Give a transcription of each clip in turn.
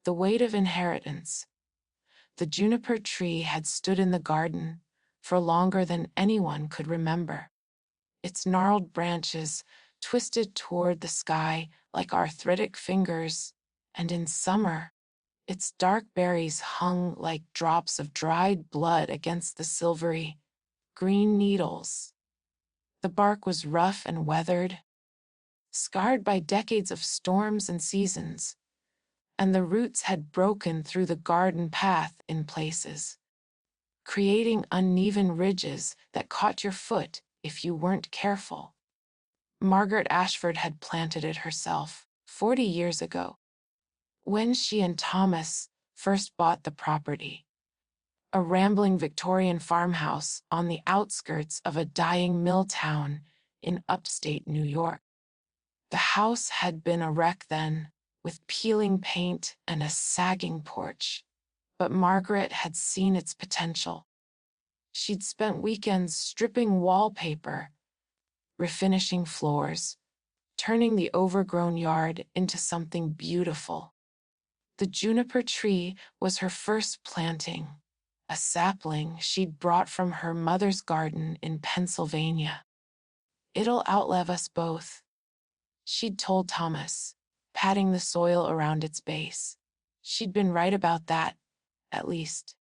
the weight of inheritance. The juniper tree had stood in the garden for longer than anyone could remember. Its gnarled branches twisted toward the sky like arthritic fingers, and in summer, its dark berries hung like drops of dried blood against the silvery, green needles. The bark was rough and weathered, scarred by decades of storms and seasons, and the roots had broken through the garden path in places, creating uneven ridges that caught your foot if you weren't careful. Margaret Ashford had planted it herself 40 years ago, when she and Thomas first bought the property, a rambling Victorian farmhouse on the outskirts of a dying mill town in upstate New York. The house had been a wreck then, with peeling paint and a sagging porch, but Margaret had seen its potential. She'd spent weekends stripping wallpaper, refinishing floors, turning the overgrown yard into something beautiful. The juniper tree was her first planting, a sapling she'd brought from her mother's garden in Pennsylvania. "It'll outlive us both," she'd told Thomas, patting the soil around its base. She'd been right about that, at least.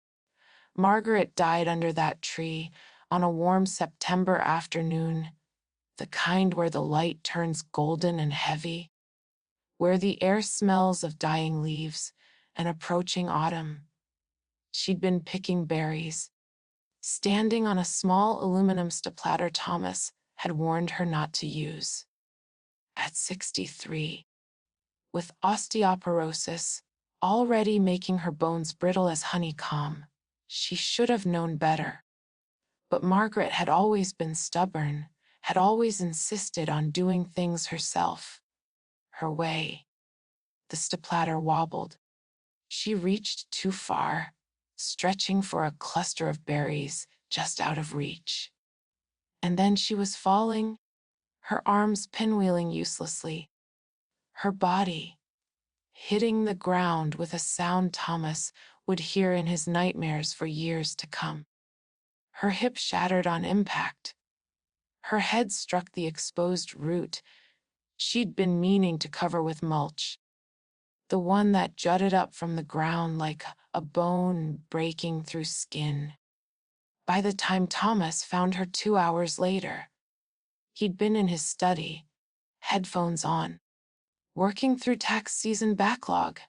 Margaret died under that tree on a warm September afternoon, the kind where the light turns golden and heavy, where the air smells of dying leaves and approaching autumn. She'd been picking berries, standing on a small aluminum stepladder Thomas had warned her not to use. At 63, with osteoporosis already making her bones brittle as honeycomb, she should have known better. But Margaret had always been stubborn, had always insisted on doing things herself, her way. The stepladder wobbled. She reached too far, stretching for a cluster of berries just out of reach. And then she was falling, her arms pinwheeling uselessly, her body hitting the ground with a sound Thomas would hear in his nightmares for years to come. Her hip shattered on impact. Her head struck the exposed root she'd been meaning to cover with mulch, the one that jutted up from the ground like a bone breaking through skin. By the time Thomas found her 2 hours later, he'd been in his study, headphones on, working through tax season backlog.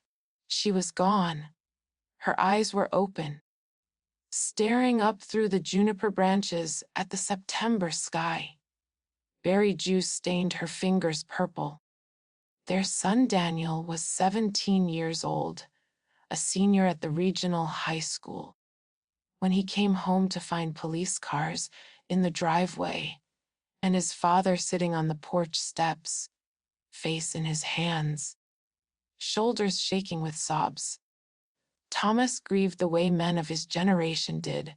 She was gone. Her eyes were open, staring up through the juniper branches at the September sky. Berry juice stained her fingers purple. Their son Daniel was 17 years old, a senior at the regional high school, when he came home to find police cars in the driveway and his father sitting on the porch steps, face in his hands, shoulders shaking with sobs. Thomas grieved the way men of his generation did,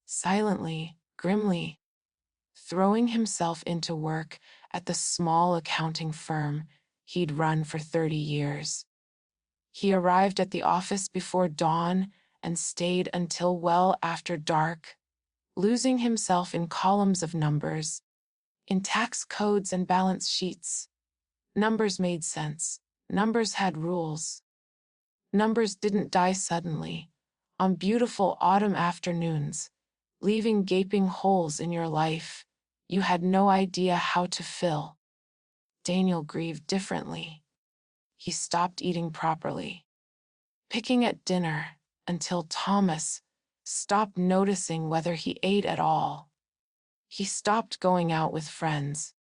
silently, grimly, throwing himself into work at the small accounting firm he'd run for 30 years. He arrived at the office before dawn and stayed until well after dark, losing himself in columns of numbers, in tax codes and balance sheets. Numbers made sense. Numbers had rules. Numbers didn't die suddenly, on beautiful autumn afternoons, leaving gaping holes in your life you had no idea how to fill. Daniel grieved differently. He stopped eating properly, picking at dinner until Thomas stopped noticing whether he ate at all. He stopped going out with friends,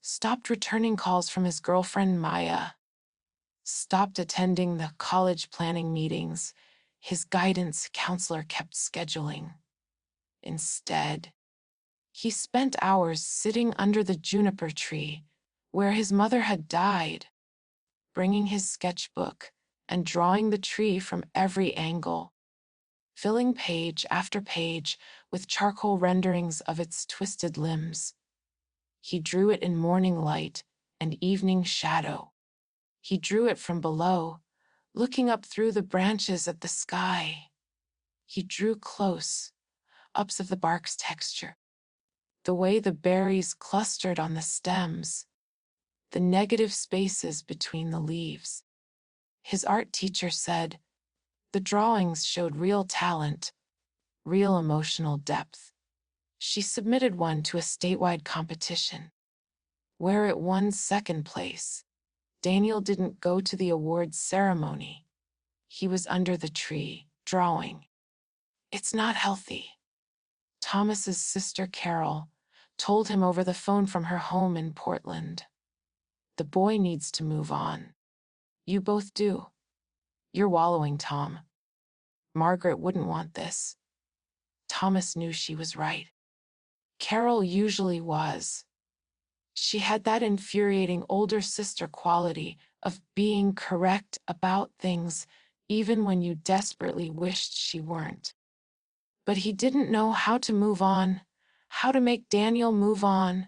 stopped returning calls from his girlfriend Maya, stopped attending the college planning meetings his guidance counselor kept scheduling. Instead, he spent hours sitting under the juniper tree where his mother had died, bringing his sketchbook and drawing the tree from every angle, filling page after page with charcoal renderings of its twisted limbs. He drew it in morning light and evening shadow. He drew it from below, looking up through the branches at the sky. He drew close, ups of the bark's texture, the way the berries clustered on the stems, the negative spaces between the leaves. His art teacher said the drawings showed real talent, real emotional depth. She submitted one to a statewide competition, where it won second place. Daniel didn't go to the awards ceremony. He was under the tree, drawing. It's not healthy, Thomas's sister Carol told him over the phone from her home in Portland. The boy needs to move on. You both do. You're wallowing, Tom. Margaret wouldn't want this. Thomas knew she was right. Carol usually was. She had that infuriating older sister quality of being correct about things, even when you desperately wished she weren't. But he didn't know how to move on, how to make Daniel move on.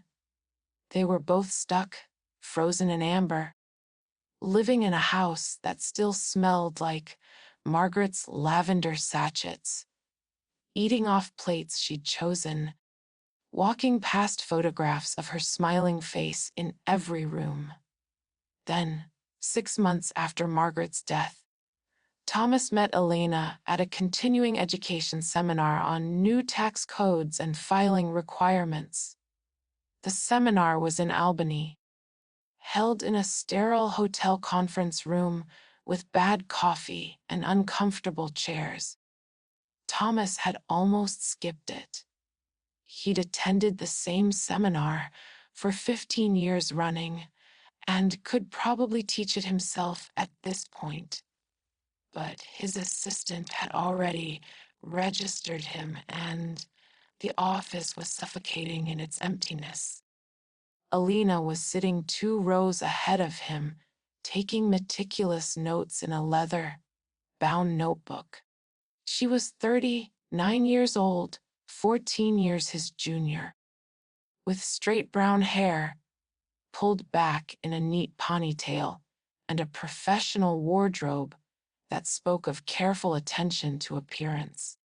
They were both stuck, frozen in amber, living in a house that still smelled like Margaret's lavender sachets, eating off plates she'd chosen, walking past photographs of her smiling face in every room. Then, 6 months after Margaret's death, Thomas met Elena at a continuing education seminar on new tax codes and filing requirements. The seminar was in Albany, held in a sterile hotel conference room with bad coffee and uncomfortable chairs. Thomas had almost skipped it. He'd attended the same seminar for 15 years running and could probably teach it himself at this point. But his assistant had already registered him, and the office was suffocating in its emptiness. Alina was sitting 2 rows ahead of him, taking meticulous notes in a leather-bound notebook. She was 39 years old, 14 years his junior, with straight brown hair, pulled back in a neat ponytail, and a professional wardrobe that spoke of careful attention to appearance.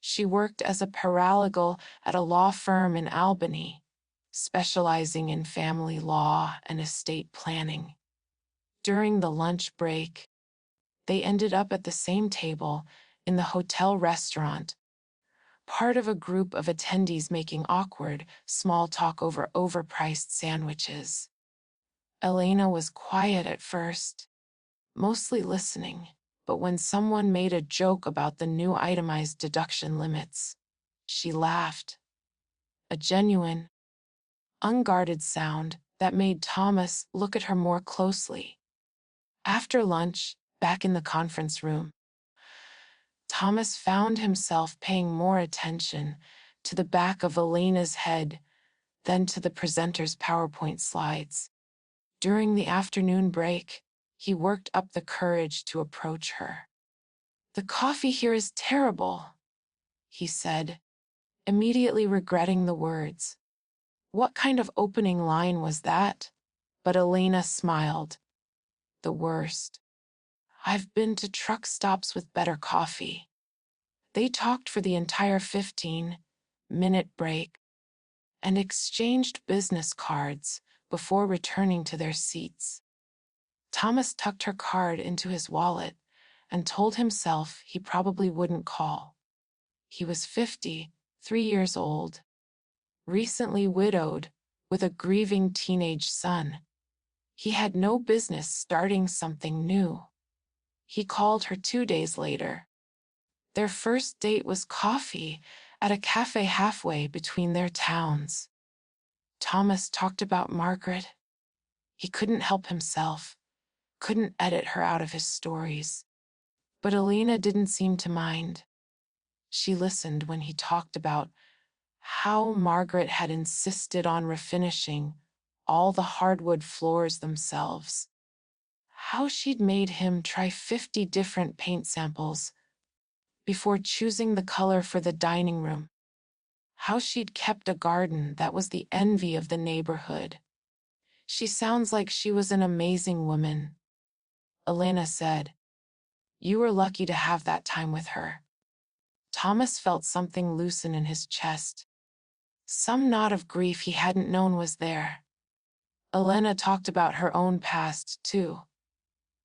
She worked as a paralegal at a law firm in Albany, specializing in family law and estate planning. During the lunch break, they ended up at the same table in the hotel restaurant, part of a group of attendees making awkward, small talk over overpriced sandwiches. Elena was quiet at first, mostly listening, but when someone made a joke about the new itemized deduction limits, she laughed. A genuine, unguarded sound that made Thomas look at her more closely. After lunch, back in the conference room, Thomas found himself paying more attention to the back of Elena's head than to the presenter's PowerPoint slides. During the afternoon break, he worked up the courage to approach her. "The coffee here is terrible," he said, immediately regretting the words. What kind of opening line was that? But Elena smiled. The worst. I've been to truck stops with better coffee. They talked for the entire 15-minute break and exchanged business cards before returning to their seats. Thomas tucked her card into his wallet and told himself he probably wouldn't call. He was 53 years old, recently widowed, with a grieving teenage son. He had no business starting something new. He called her 2 days later. Their first date was coffee at a cafe halfway between their towns. Thomas talked about Margaret. He couldn't help himself, couldn't edit her out of his stories. But Alina didn't seem to mind. She listened when he talked about how Margaret had insisted on refinishing all the hardwood floors themselves, how she'd made him try 50 different paint samples before choosing the color for the dining room, how she'd kept a garden that was the envy of the neighborhood. She sounds like she was an amazing woman, Elena said. You were lucky to have that time with her. Thomas felt something loosen in his chest. Some knot of grief he hadn't known was there. Elena talked about her own past, too.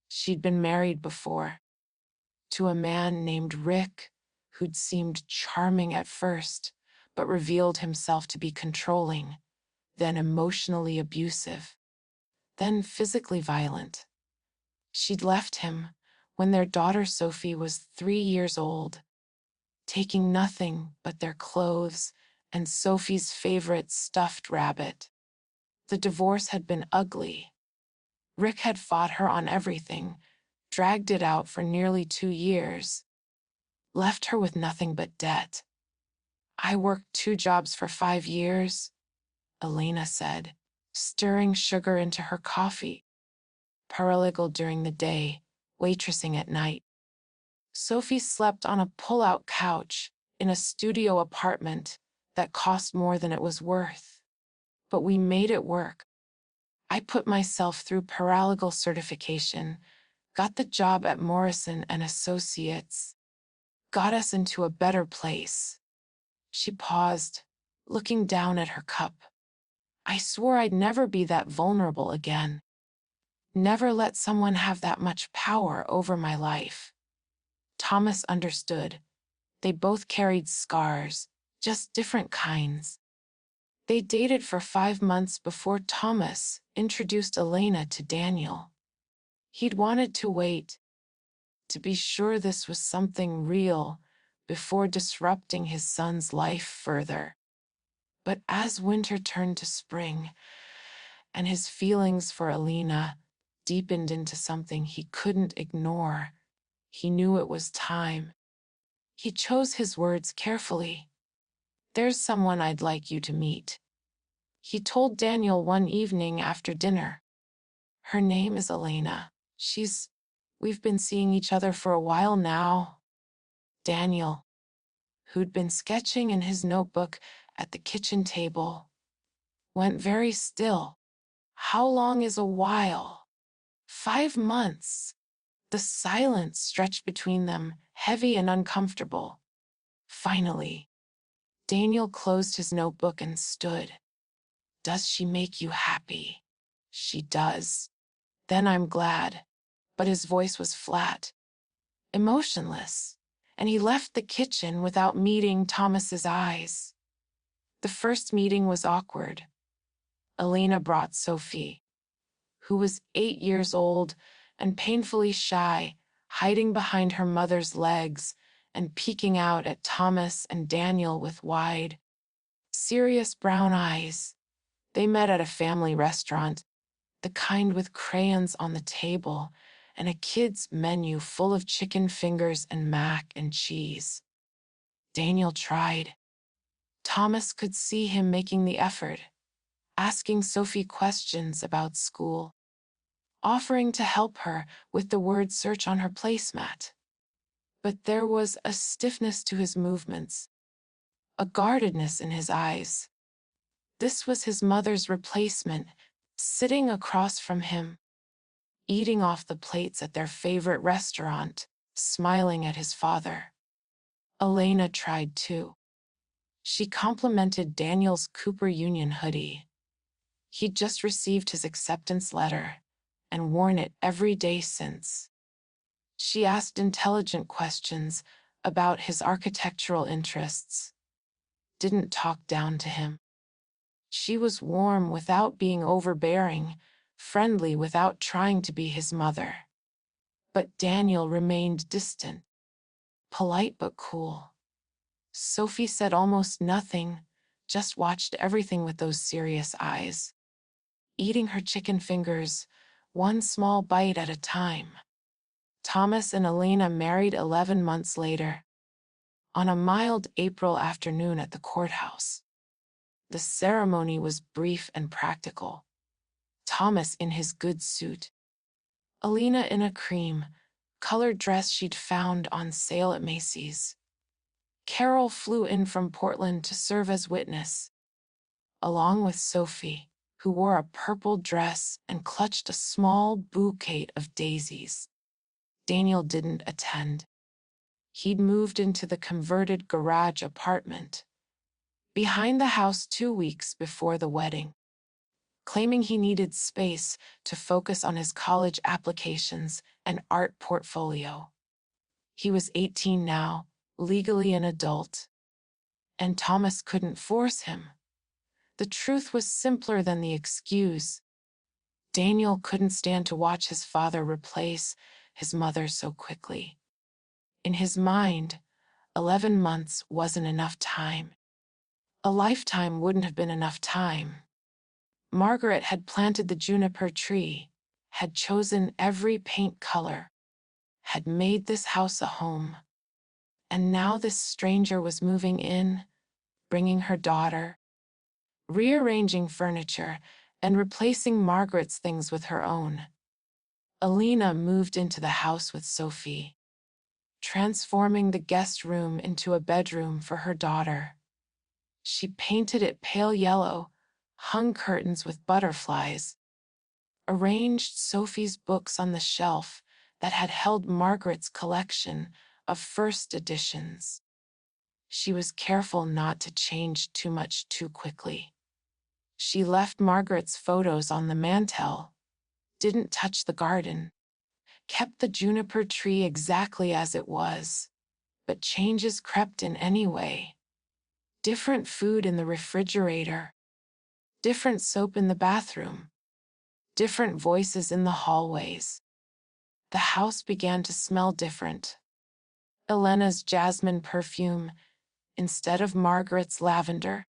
She'd been married before, to a man named Rick, who'd seemed charming at first, but revealed himself to be controlling, then emotionally abusive, then physically violent. She'd left him when their daughter Sophie was 3 years old, taking nothing but their clothes and Sophie's favorite stuffed rabbit. The divorce had been ugly. Rick had fought her on everything, dragged it out for nearly 2 years, left her with nothing but debt. I worked 2 jobs for 5 years, Elena said, stirring sugar into her coffee. Paralegal during the day, waitressing at night. Sophie slept on a pull-out couch in a studio apartment that cost more than it was worth. But we made it work. I put myself through paralegal certification, got the job at Morrison and Associates, got us into a better place. She paused, looking down at her cup. I swore I'd never be that vulnerable again. Never let someone have that much power over my life. Thomas understood. They both carried scars, just different kinds. They dated for 5 months before Thomas introduced Elena to Daniel. He'd wanted to wait, to be sure this was something real, before disrupting his son's life further. But as winter turned to spring, and his feelings for Elena deepened into something he couldn't ignore, he knew it was time. He chose his words carefully. There's someone I'd like you to meet, he told Daniel one evening after dinner. Her name is Elena. We've been seeing each other for a while now. Daniel, who'd been sketching in his notebook at the kitchen table, went very still. How long is a while? 5 months. The silence stretched between them, heavy and uncomfortable. Finally, Daniel closed his notebook and stood. Does she make you happy? She does. Then I'm glad. But his voice was flat, emotionless, and he left the kitchen without meeting Thomas's eyes. The first meeting was awkward. Elena brought Sophie, who was 8 years old and painfully shy, hiding behind her mother's legs and peeking out at Thomas and Daniel with wide, serious brown eyes. They met at a family restaurant, the kind with crayons on the table and a kid's menu full of chicken fingers and mac and cheese. Daniel tried. Thomas could see him making the effort, asking Sophie questions about school, offering to help her with the word search on her placemat. But there was a stiffness to his movements, a guardedness in his eyes. This was his mother's replacement, sitting across from him, eating off the plates at their favorite restaurant, smiling at his father. Elena tried too. She complimented Daniel's Cooper Union hoodie. He'd just received his acceptance letter and worn it every day since. She asked intelligent questions about his architectural interests. Didn't talk down to him. She was warm without being overbearing, friendly without trying to be his mother. But Daniel remained distant, polite but cool. Sophie said almost nothing, just watched everything with those serious eyes, eating her chicken fingers, one small bite at a time. Thomas and Elena married 11 months later, on a mild April afternoon at the courthouse. The ceremony was brief and practical. Thomas in his good suit, Elena in a cream, colored dress she'd found on sale at Macy's. Carol flew in from Portland to serve as witness, along with Sophie, who wore a purple dress and clutched a small bouquet of daisies. Daniel didn't attend. He'd moved into the converted garage apartment behind the house 2 weeks before the wedding, claiming he needed space to focus on his college applications and art portfolio. He was 18 now, legally an adult, and Thomas couldn't force him. The truth was simpler than the excuse. Daniel couldn't stand to watch his father replace his mother so quickly. In his mind, 11 months wasn't enough time. A lifetime wouldn't have been enough time. Margaret had planted the juniper tree, had chosen every paint color, had made this house a home. And now this stranger was moving in, bringing her daughter, rearranging furniture, and replacing Margaret's things with her own. Alina moved into the house with Sophie, transforming the guest room into a bedroom for her daughter. She painted it pale yellow, hung curtains with butterflies, arranged Sophie's books on the shelf that had held Margaret's collection of first editions. She was careful not to change too much too quickly. She left Margaret's photos on the mantel, didn't touch the garden, kept the juniper tree exactly as it was, but changes crept in anyway. Different food in the refrigerator, different soap in the bathroom, different voices in the hallways. The house began to smell different. Elena's jasmine perfume instead of Margaret's lavender.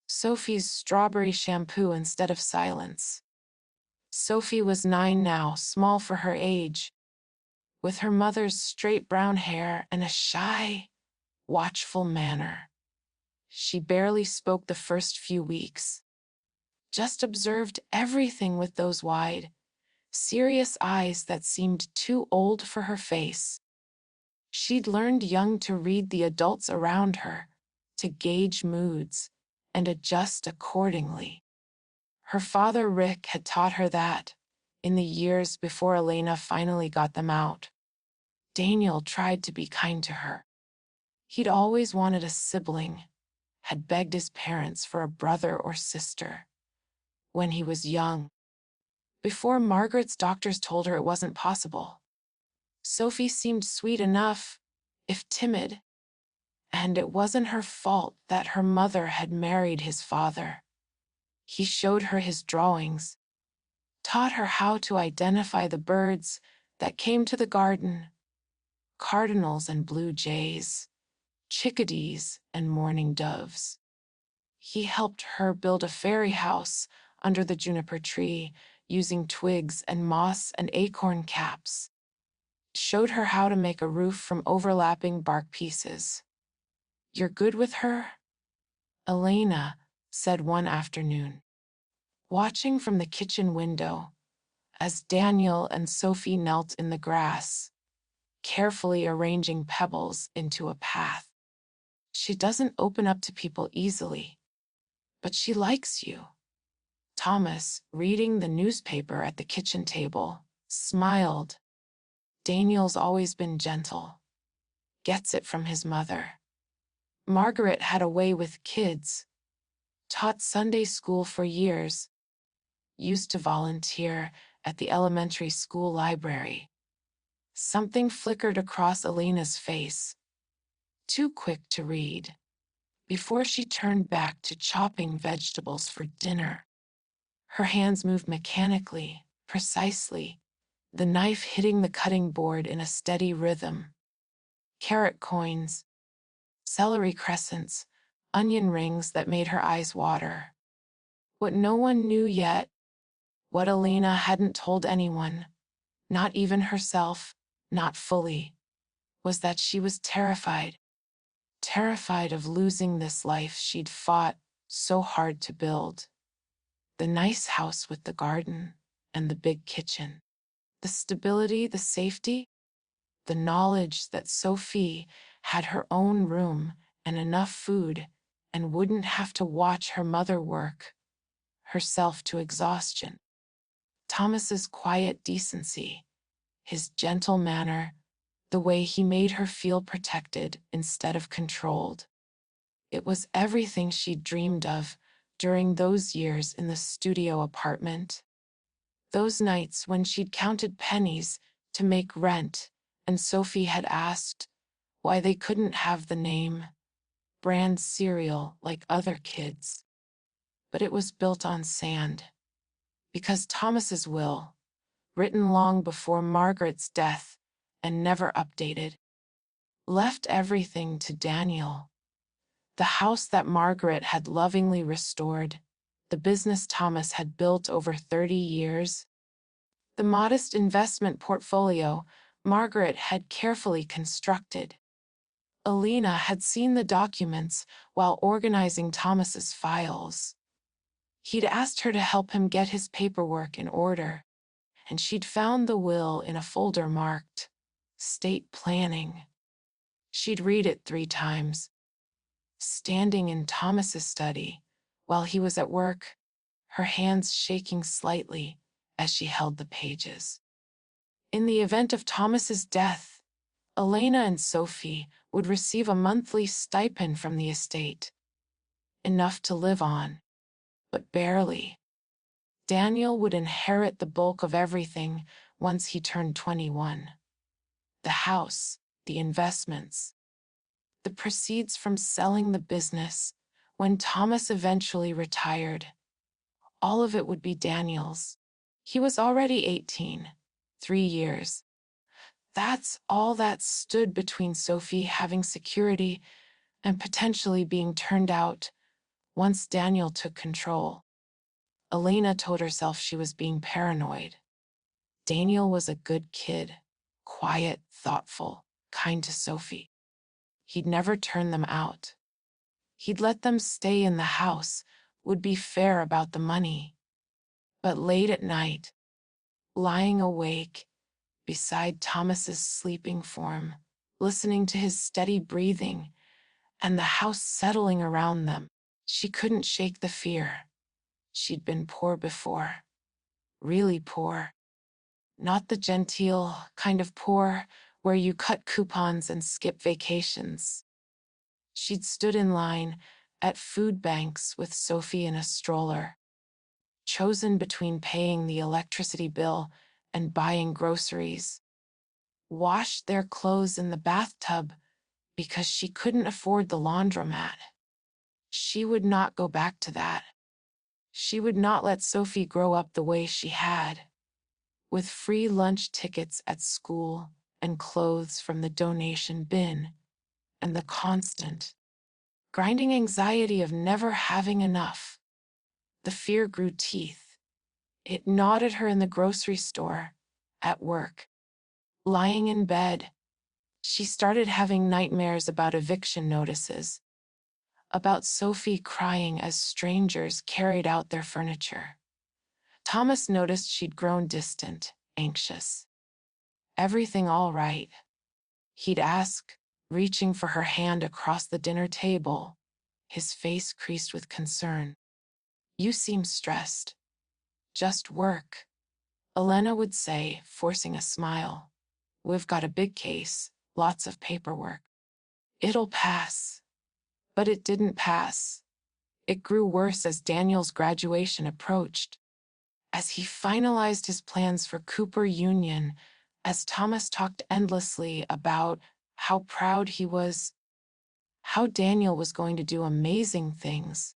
Sophie's strawberry shampoo instead of silence. Sophie was 9 now, small for her age, with her mother's straight brown hair and a shy, watchful manner. She barely spoke the first few weeks, just observed everything with those wide, serious eyes that seemed too old for her face. She'd learned young to read the adults around her, to gauge moods, and adjust accordingly. Her father Rick had taught her that, in the years before Elena finally got them out. Daniel tried to be kind to her. He'd always wanted a sibling, had begged his parents for a brother or sister when he was young, before Margaret's doctors told her it wasn't possible. Sophie seemed sweet enough, if timid, and it wasn't her fault that her mother had married his father. He showed her his drawings, taught her how to identify the birds that came to the garden, cardinals and blue jays, chickadees and mourning doves. He helped her build a fairy house under the juniper tree using twigs and moss and acorn caps. Showed her how to make a roof from overlapping bark pieces. "You're good with her?" Elena said one afternoon, watching from the kitchen window as Daniel and Sophie knelt in the grass, carefully arranging pebbles into a path. "She doesn't open up to people easily, but she likes you." Thomas, reading the newspaper at the kitchen table, smiled. "Daniel's always been gentle. Gets it from his mother." Margaret had a way with kids, taught Sunday school for years, used to volunteer at the elementary school library. Something flickered across Elena's face, too quick to read, before she turned back to chopping vegetables for dinner. Her hands moved mechanically, precisely, the knife hitting the cutting board in a steady rhythm. Carrot coins, celery crescents, onion rings that made her eyes water. What no one knew yet, what Elena hadn't told anyone, not even herself, not fully, was that she was terrified. Terrified of losing this life she'd fought so hard to build. The nice house with the garden and the big kitchen. The stability, the safety, the knowledge that Sophie had her own room and enough food and wouldn't have to watch her mother work herself to exhaustion. Thomas's quiet decency, his gentle manner, the way he made her feel protected instead of controlled. It was everything she'd dreamed of during those years in the studio apartment. Those nights when she'd counted pennies to make rent, and Sophie had asked why they couldn't have the name brand cereal like other kids. But it was built on sand. Because Thomas's will, written long before Margaret's death and never updated, left everything to Daniel. The house that Margaret had lovingly restored, the business Thomas had built over 30 years, the modest investment portfolio Margaret had carefully constructed. Alina had seen the documents while organizing Thomas's files. He'd asked her to help him get his paperwork in order, and she'd found the will in a folder marked State Planning. She'd read it 3 times, standing in Thomas's study while he was at work, her hands shaking slightly as she held the pages. In the event of Thomas's death, Elena and Sophie would receive a monthly stipend from the estate, enough to live on, but barely. Daniel would inherit the bulk of everything once he turned 21. The house, the investments, the proceeds from selling the business when Thomas eventually retired. All of it would be Daniel's. He was already 18, 3 years. That's all that stood between Sophie having security and potentially being turned out once Daniel took control. Elena told herself she was being paranoid. Daniel was a good kid, quiet, thoughtful, kind to Sophie. He'd never turn them out. He'd let them stay in the house, would be fair about the money. But late at night, lying awake beside Thomas's sleeping form, listening to his steady breathing and the house settling around them, she couldn't shake the fear. She'd been poor before. Really poor. Not the genteel kind of poor where you cut coupons and skip vacations. She'd stood in line at food banks with Sophie in a stroller, chosen between paying the electricity bill and buying groceries, washed their clothes in the bathtub because she couldn't afford the laundromat. She would not go back to that. She would not let Sophie grow up the way she had, with free lunch tickets at school and clothes from the donation bin, and the constant, grinding anxiety of never having enough. The fear grew teeth. It gnawed at her in the grocery store, at work. Lying in bed, she started having nightmares about eviction notices, about Sophie crying as strangers carried out their furniture. Thomas noticed she'd grown distant, anxious. Everything all right? He'd ask, reaching for her hand across the dinner table, his face creased with concern. You seem stressed. Just work, Elena would say, forcing a smile. We've got a big case, lots of paperwork. It'll pass. But it didn't pass. It grew worse as Daniel's graduation approached. As he finalized his plans for Cooper Union, as Thomas talked endlessly about how proud he was, how Daniel was going to do amazing things,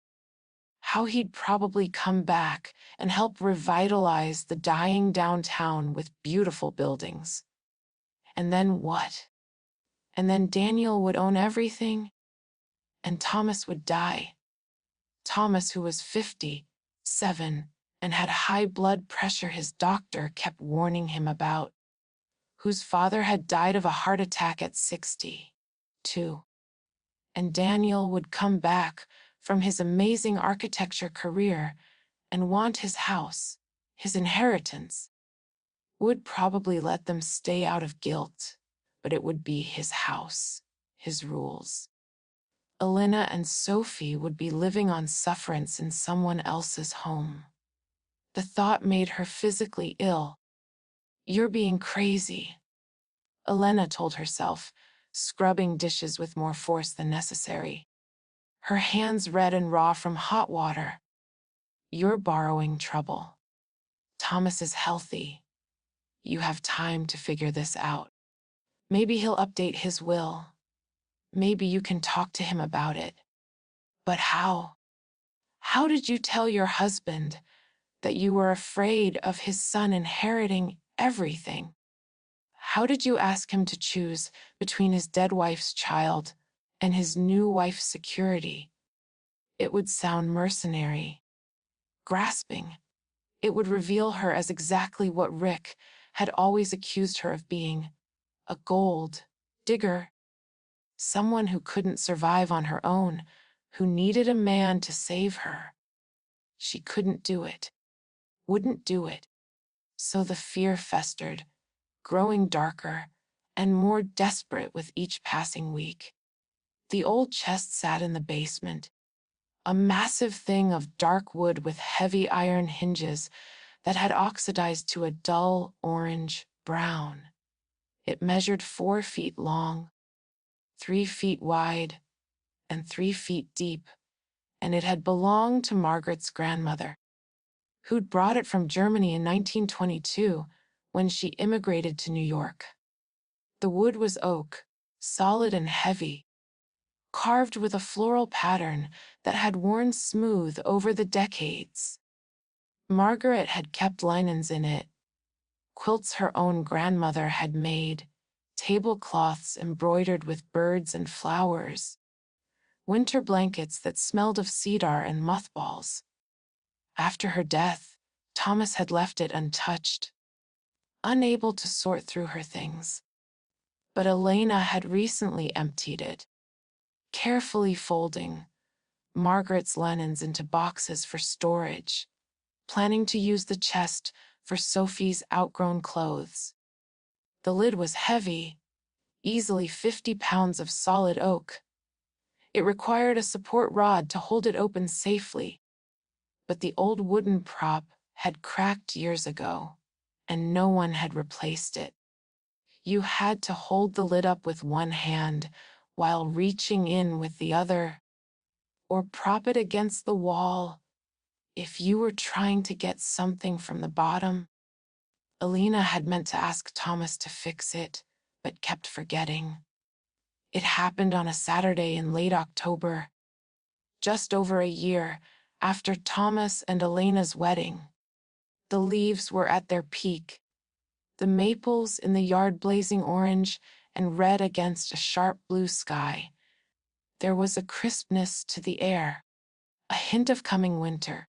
how he'd probably come back and help revitalize the dying downtown with beautiful buildings. And then what? And then Daniel would own everything, and Thomas would die. Thomas, who was 57 and had high blood pressure his doctor kept warning him about, whose father had died of a heart attack at 62. And Daniel would come back from his amazing architecture career and want his house, his inheritance. Would probably let them stay out of guilt, but it would be his house, his rules. Elena and Sophie would be living on sufferance in someone else's home. The thought made her physically ill. You're being crazy, Elena told herself, scrubbing dishes with more force than necessary. Her hands red and raw from hot water. You're borrowing trouble. Thomas is healthy. You have time to figure this out. Maybe he'll update his will. Maybe you can talk to him about it. But how? How did you tell your husband that you were afraid of his son inheriting everything? How did you ask him to choose between his dead wife's child and his new wife's security? It would sound mercenary, grasping. It would reveal her as exactly what Rick had always accused her of being, a gold digger, someone who couldn't survive on her own, who needed a man to save her. She couldn't do it, wouldn't do it. So the fear festered, growing darker and more desperate with each passing week. The old chest sat in the basement, a massive thing of dark wood with heavy iron hinges that had oxidized to a dull orange-brown. It measured 4 feet long, 3 feet wide, and 3 feet deep, and it had belonged to Margaret's grandmother, who'd brought it from Germany in 1922 when she immigrated to New York. The wood was oak, solid and heavy, carved with a floral pattern that had worn smooth over the decades. Margaret had kept linens in it, quilts her own grandmother had made, tablecloths embroidered with birds and flowers, winter blankets that smelled of cedar and mothballs. After her death, Thomas had left it untouched, unable to sort through her things. But Elena had recently emptied it, carefully folding Margaret's linens into boxes for storage, planning to use the chest for Sophie's outgrown clothes. The lid was heavy, easily 50 pounds of solid oak. It required a support rod to hold it open safely, but the old wooden prop had cracked years ago, and no one had replaced it. You had to hold the lid up with one hand while reaching in with the other, or prop it against the wall if you were trying to get something from the bottom. Elena had meant to ask Thomas to fix it, but kept forgetting. It happened on a Saturday in late October, just over a year after Thomas and Elena's wedding. The leaves were at their peak, the maples in the yard blazing orange and red against a sharp blue sky. There was a crispness to the air, a hint of coming winter.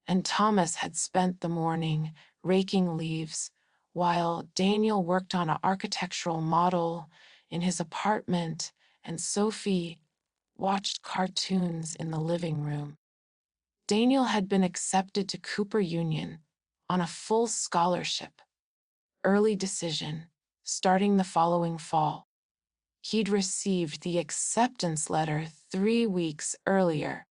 And Thomas had spent the morning raking leaves while Daniel worked on an architectural model in his apartment and Sophie watched cartoons in the living room. Daniel had been accepted to Cooper Union on a full scholarship. Early decision, starting the following fall. He'd received the acceptance letter 3 weeks earlier.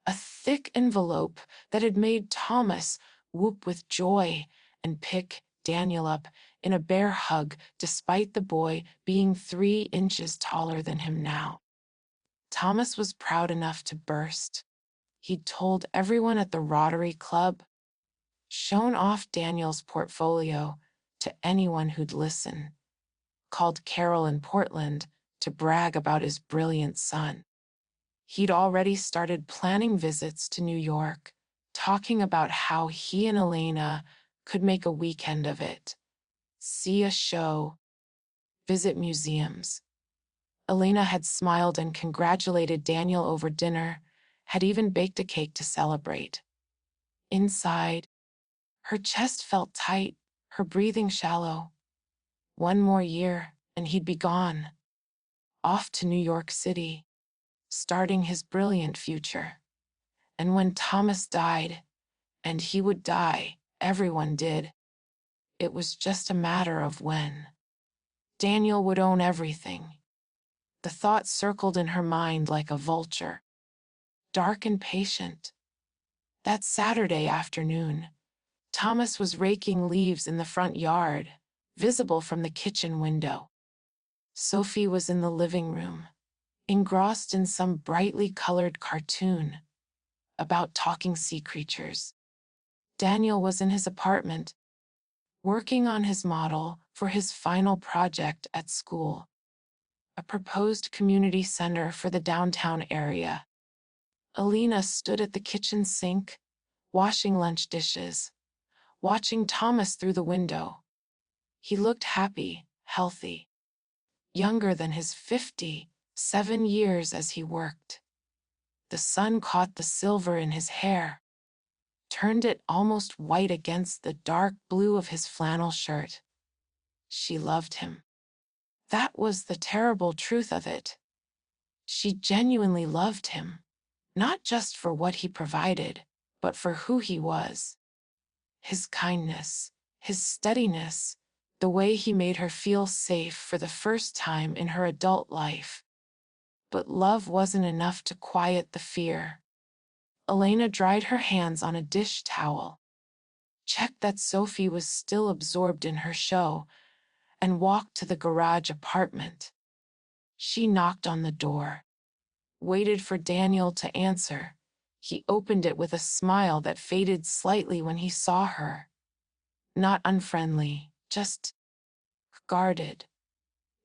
A thick envelope that had made Thomas whoop with joy and pick Daniel up in a bear hug despite the boy being 3 inches taller than him now. Thomas was proud enough to burst. He'd told everyone at the Rotary Club, shown off Daniel's portfolio to anyone who'd listen, called Carol in Portland to brag about his brilliant son. He'd already started planning visits to New York, talking about how he and Elena could make a weekend of it, see a show, visit museums. Elena had smiled and congratulated Daniel over dinner, had even baked a cake to celebrate. Inside, her chest felt tight, her breathing shallow. 1 more year, and he'd be gone, off to New York City, starting his brilliant future. And when Thomas died, and he would die, everyone did, it was just a matter of when. Daniel would own everything. The thought circled in her mind like a vulture, dark and patient. That Saturday afternoon, Thomas was raking leaves in the front yard, visible from the kitchen window. Sophie was in the living room, engrossed in some brightly colored cartoon about talking sea creatures. Daniel was in his apartment, working on his model for his final project at school, a proposed community center for the downtown area. Alina stood at the kitchen sink, washing lunch dishes, watching Thomas through the window. He looked happy, healthy, younger than his 57 years as he worked. The sun caught the silver in his hair, turned it almost white against the dark blue of his flannel shirt. She loved him. That was the terrible truth of it. She genuinely loved him, not just for what he provided, but for who he was. His kindness, his steadiness, the way he made her feel safe for the first time in her adult life. But love wasn't enough to quiet the fear. Elena dried her hands on a dish towel, checked that Sophie was still absorbed in her show, and walked to the garage apartment. She knocked on the door, waited for Daniel to answer. He opened it with a smile that faded slightly when he saw her. Not unfriendly, just guarded.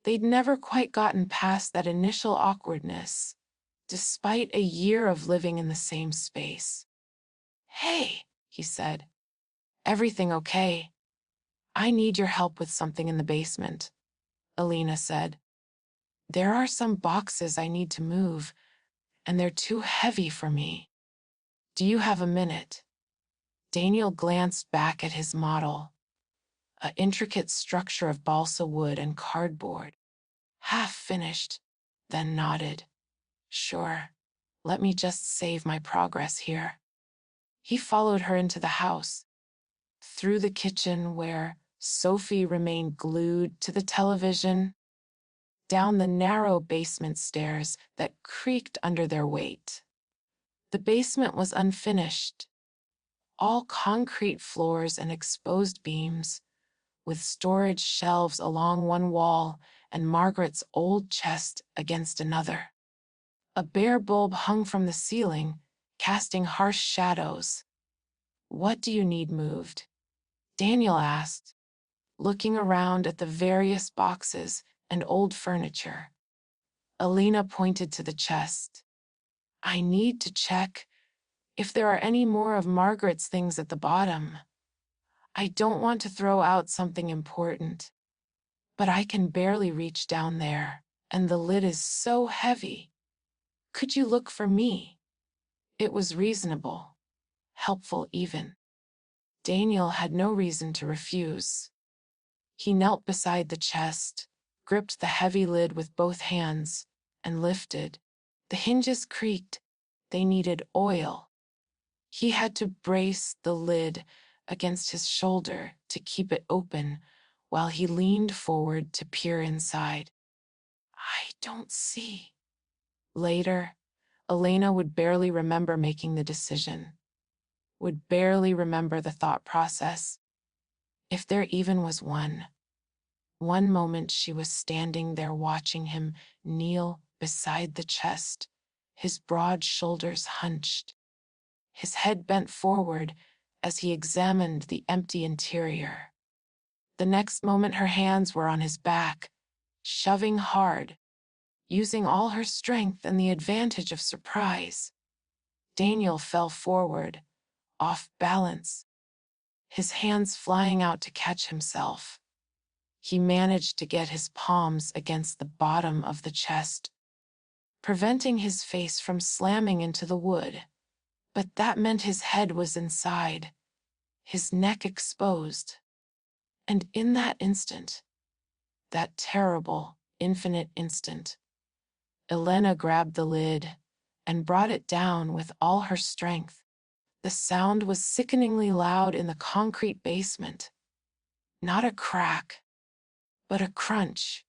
They'd never quite gotten past that initial awkwardness, despite a year of living in the same space. "Hey," he said. "Everything okay? I need your help with something in the basement," Alina said. "There are some boxes I need to move, and they're too heavy for me. Do you have a minute?" Daniel glanced back at his model, an intricate structure of balsa wood and cardboard, half finished, then nodded. "Sure, let me just save my progress here." He followed her into the house, through the kitchen where Sophie remained glued to the television, down the narrow basement stairs that creaked under their weight. The basement was unfinished, all concrete floors and exposed beams, with storage shelves along one wall and Margaret's old chest against another. A bare bulb hung from the ceiling, casting harsh shadows. "What do you need moved?" Daniel asked, looking around at the various boxes and old furniture. Alina pointed to the chest. "I need to check if there are any more of Margaret's things at the bottom. I don't want to throw out something important, but I can barely reach down there, and the lid is so heavy. Could you look for me?" It was reasonable, helpful even. Daniel had no reason to refuse. He knelt beside the chest, gripped the heavy lid with both hands, and lifted. The hinges creaked. They needed oil. He had to brace the lid against his shoulder to keep it open while he leaned forward to peer inside. "I don't see." Later, Elena would barely remember making the decision, would barely remember the thought process, if there even was one. One moment she was standing there watching him kneel beside the chest, his broad shoulders hunched, his head bent forward as he examined the empty interior. The next moment her hands were on his back, shoving hard, using all her strength and the advantage of surprise. Daniel fell forward, off balance, his hands flying out to catch himself. He managed to get his palms against the bottom of the chest, preventing his face from slamming into the wood. But that meant his head was inside, his neck exposed. And in that instant, that terrible, infinite instant, Elena grabbed the lid and brought it down with all her strength. The sound was sickeningly loud in the concrete basement. Not a crack, but a crunch.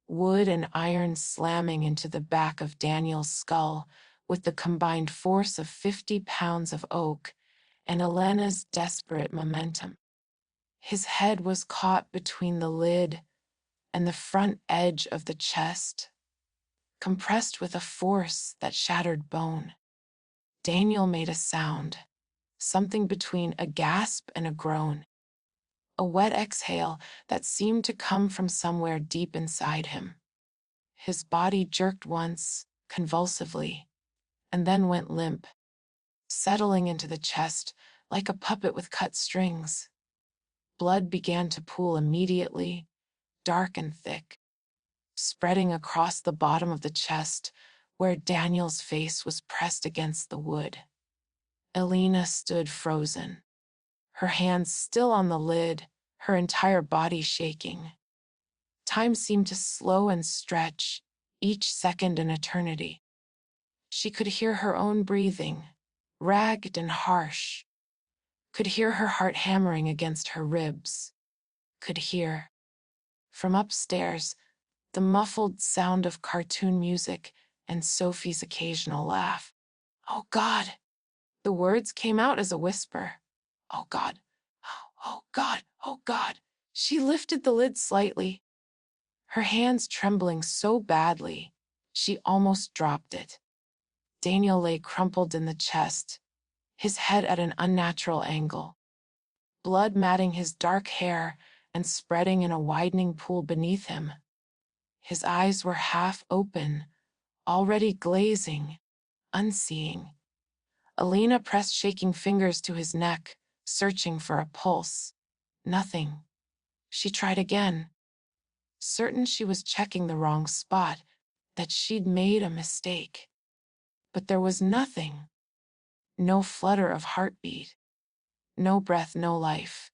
Wood and iron slamming into the back of Daniel's skull with the combined force of 50 pounds of oak and Elena's desperate momentum. His head was caught between the lid and the front edge of the chest, compressed with a force that shattered bone. Daniel made a sound, something between a gasp and a groan, a wet exhale that seemed to come from somewhere deep inside him. His body jerked once, convulsively, and then went limp, settling into the chest like a puppet with cut strings. Blood began to pool immediately, dark and thick, spreading across the bottom of the chest where Daniel's face was pressed against the wood. Elena stood frozen, her hands still on the lid, her entire body shaking. Time seemed to slow and stretch, each second an eternity. She could hear her own breathing, ragged and harsh, could hear her heart hammering against her ribs, could hear, from upstairs, the muffled sound of cartoon music and Sophie's occasional laugh. "Oh, God!" The words came out as a whisper. "Oh, God! Oh, God! Oh, God!" She lifted the lid slightly, her hands trembling so badly, she almost dropped it. Daniel lay crumpled in the chest, his head at an unnatural angle, blood matting his dark hair and spreading in a widening pool beneath him. His eyes were half open, already glazing, unseeing. Elena pressed shaking fingers to his neck, searching for a pulse. Nothing. She tried again, certain she was checking the wrong spot, that she'd made a mistake. But there was nothing. No flutter of heartbeat. No breath, no life.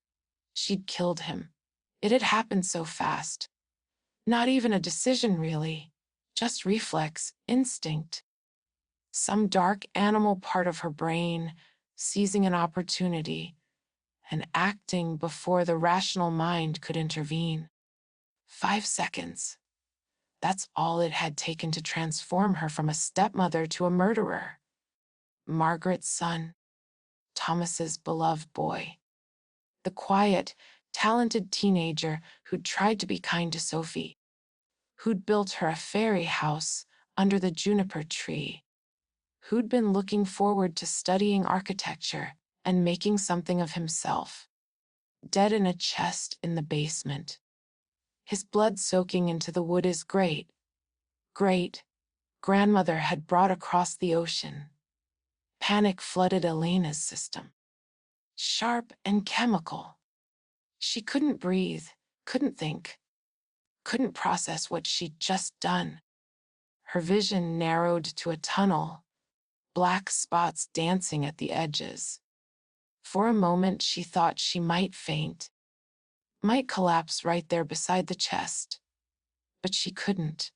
She'd killed him. It had happened so fast. Not even a decision, really. Just reflex, instinct. Some dark animal part of her brain, seizing an opportunity and acting before the rational mind could intervene. 5 seconds. That's all it had taken to transform her from a stepmother to a murderer. Margaret's son, Thomas's beloved boy. The quiet, talented teenager who'd tried to be kind to Sophie, who'd built her a fairy house under the juniper tree, who'd been looking forward to studying architecture and making something of himself. Dead in a chest in the basement. His blood soaking into the wood his great grandmother had brought across the ocean. Panic flooded Elena's system. Sharp and chemical. She couldn't breathe, couldn't think, couldn't process what she'd just done. Her vision narrowed to a tunnel, black spots dancing at the edges. For a moment she thought she might faint, might collapse right there beside the chest. But she couldn't.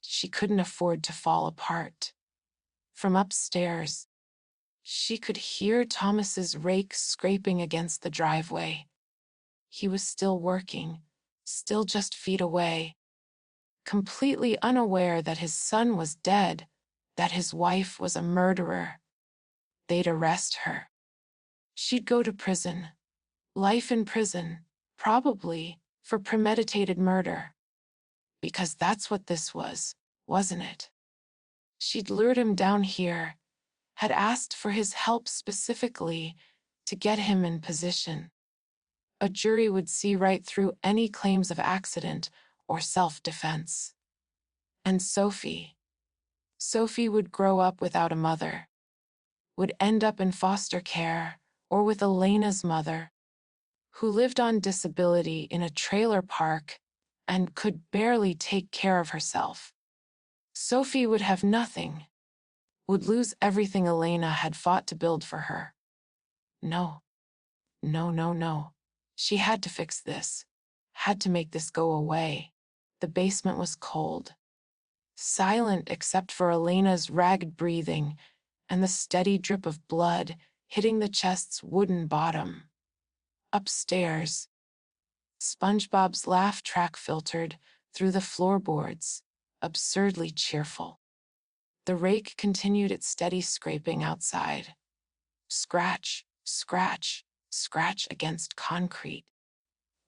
She couldn't afford to fall apart. From upstairs, she could hear Thomas's rake scraping against the driveway. He was still working, still just feet away, completely unaware that his son was dead, that his wife was a murderer. They'd arrest her. She'd go to prison. Life in prison, probably, for premeditated murder. Because that's what this was, wasn't it? She'd lured him down here, had asked for his help specifically to get him in position. A jury would see right through any claims of accident or self-defense. And Sophie would grow up without a mother, would end up in foster care or with Elena's mother, who lived on disability in a trailer park and could barely take care of herself. Sophie would have nothing, would lose everything Elena had fought to build for her. No. She had to fix this, had to make this go away. The basement was cold, silent except for Elena's ragged breathing and the steady drip of blood hitting the chest's wooden bottom. Upstairs, SpongeBob's laugh track filtered through the floorboards, absurdly cheerful. The rake continued its steady scraping outside. Scratch, scratch, scratch against concrete.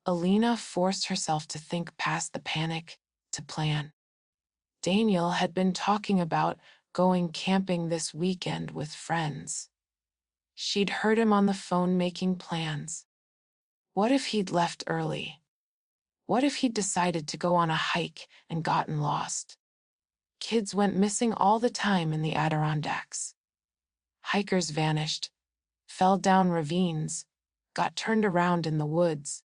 Alina forced herself to think past the panic, to plan. Daniel had been talking about going camping this weekend with friends. She'd heard him on the phone making plans. What if he'd left early? What if he'd decided to go on a hike and gotten lost? Kids went missing all the time in the Adirondacks. Hikers vanished, fell down ravines, got turned around in the woods.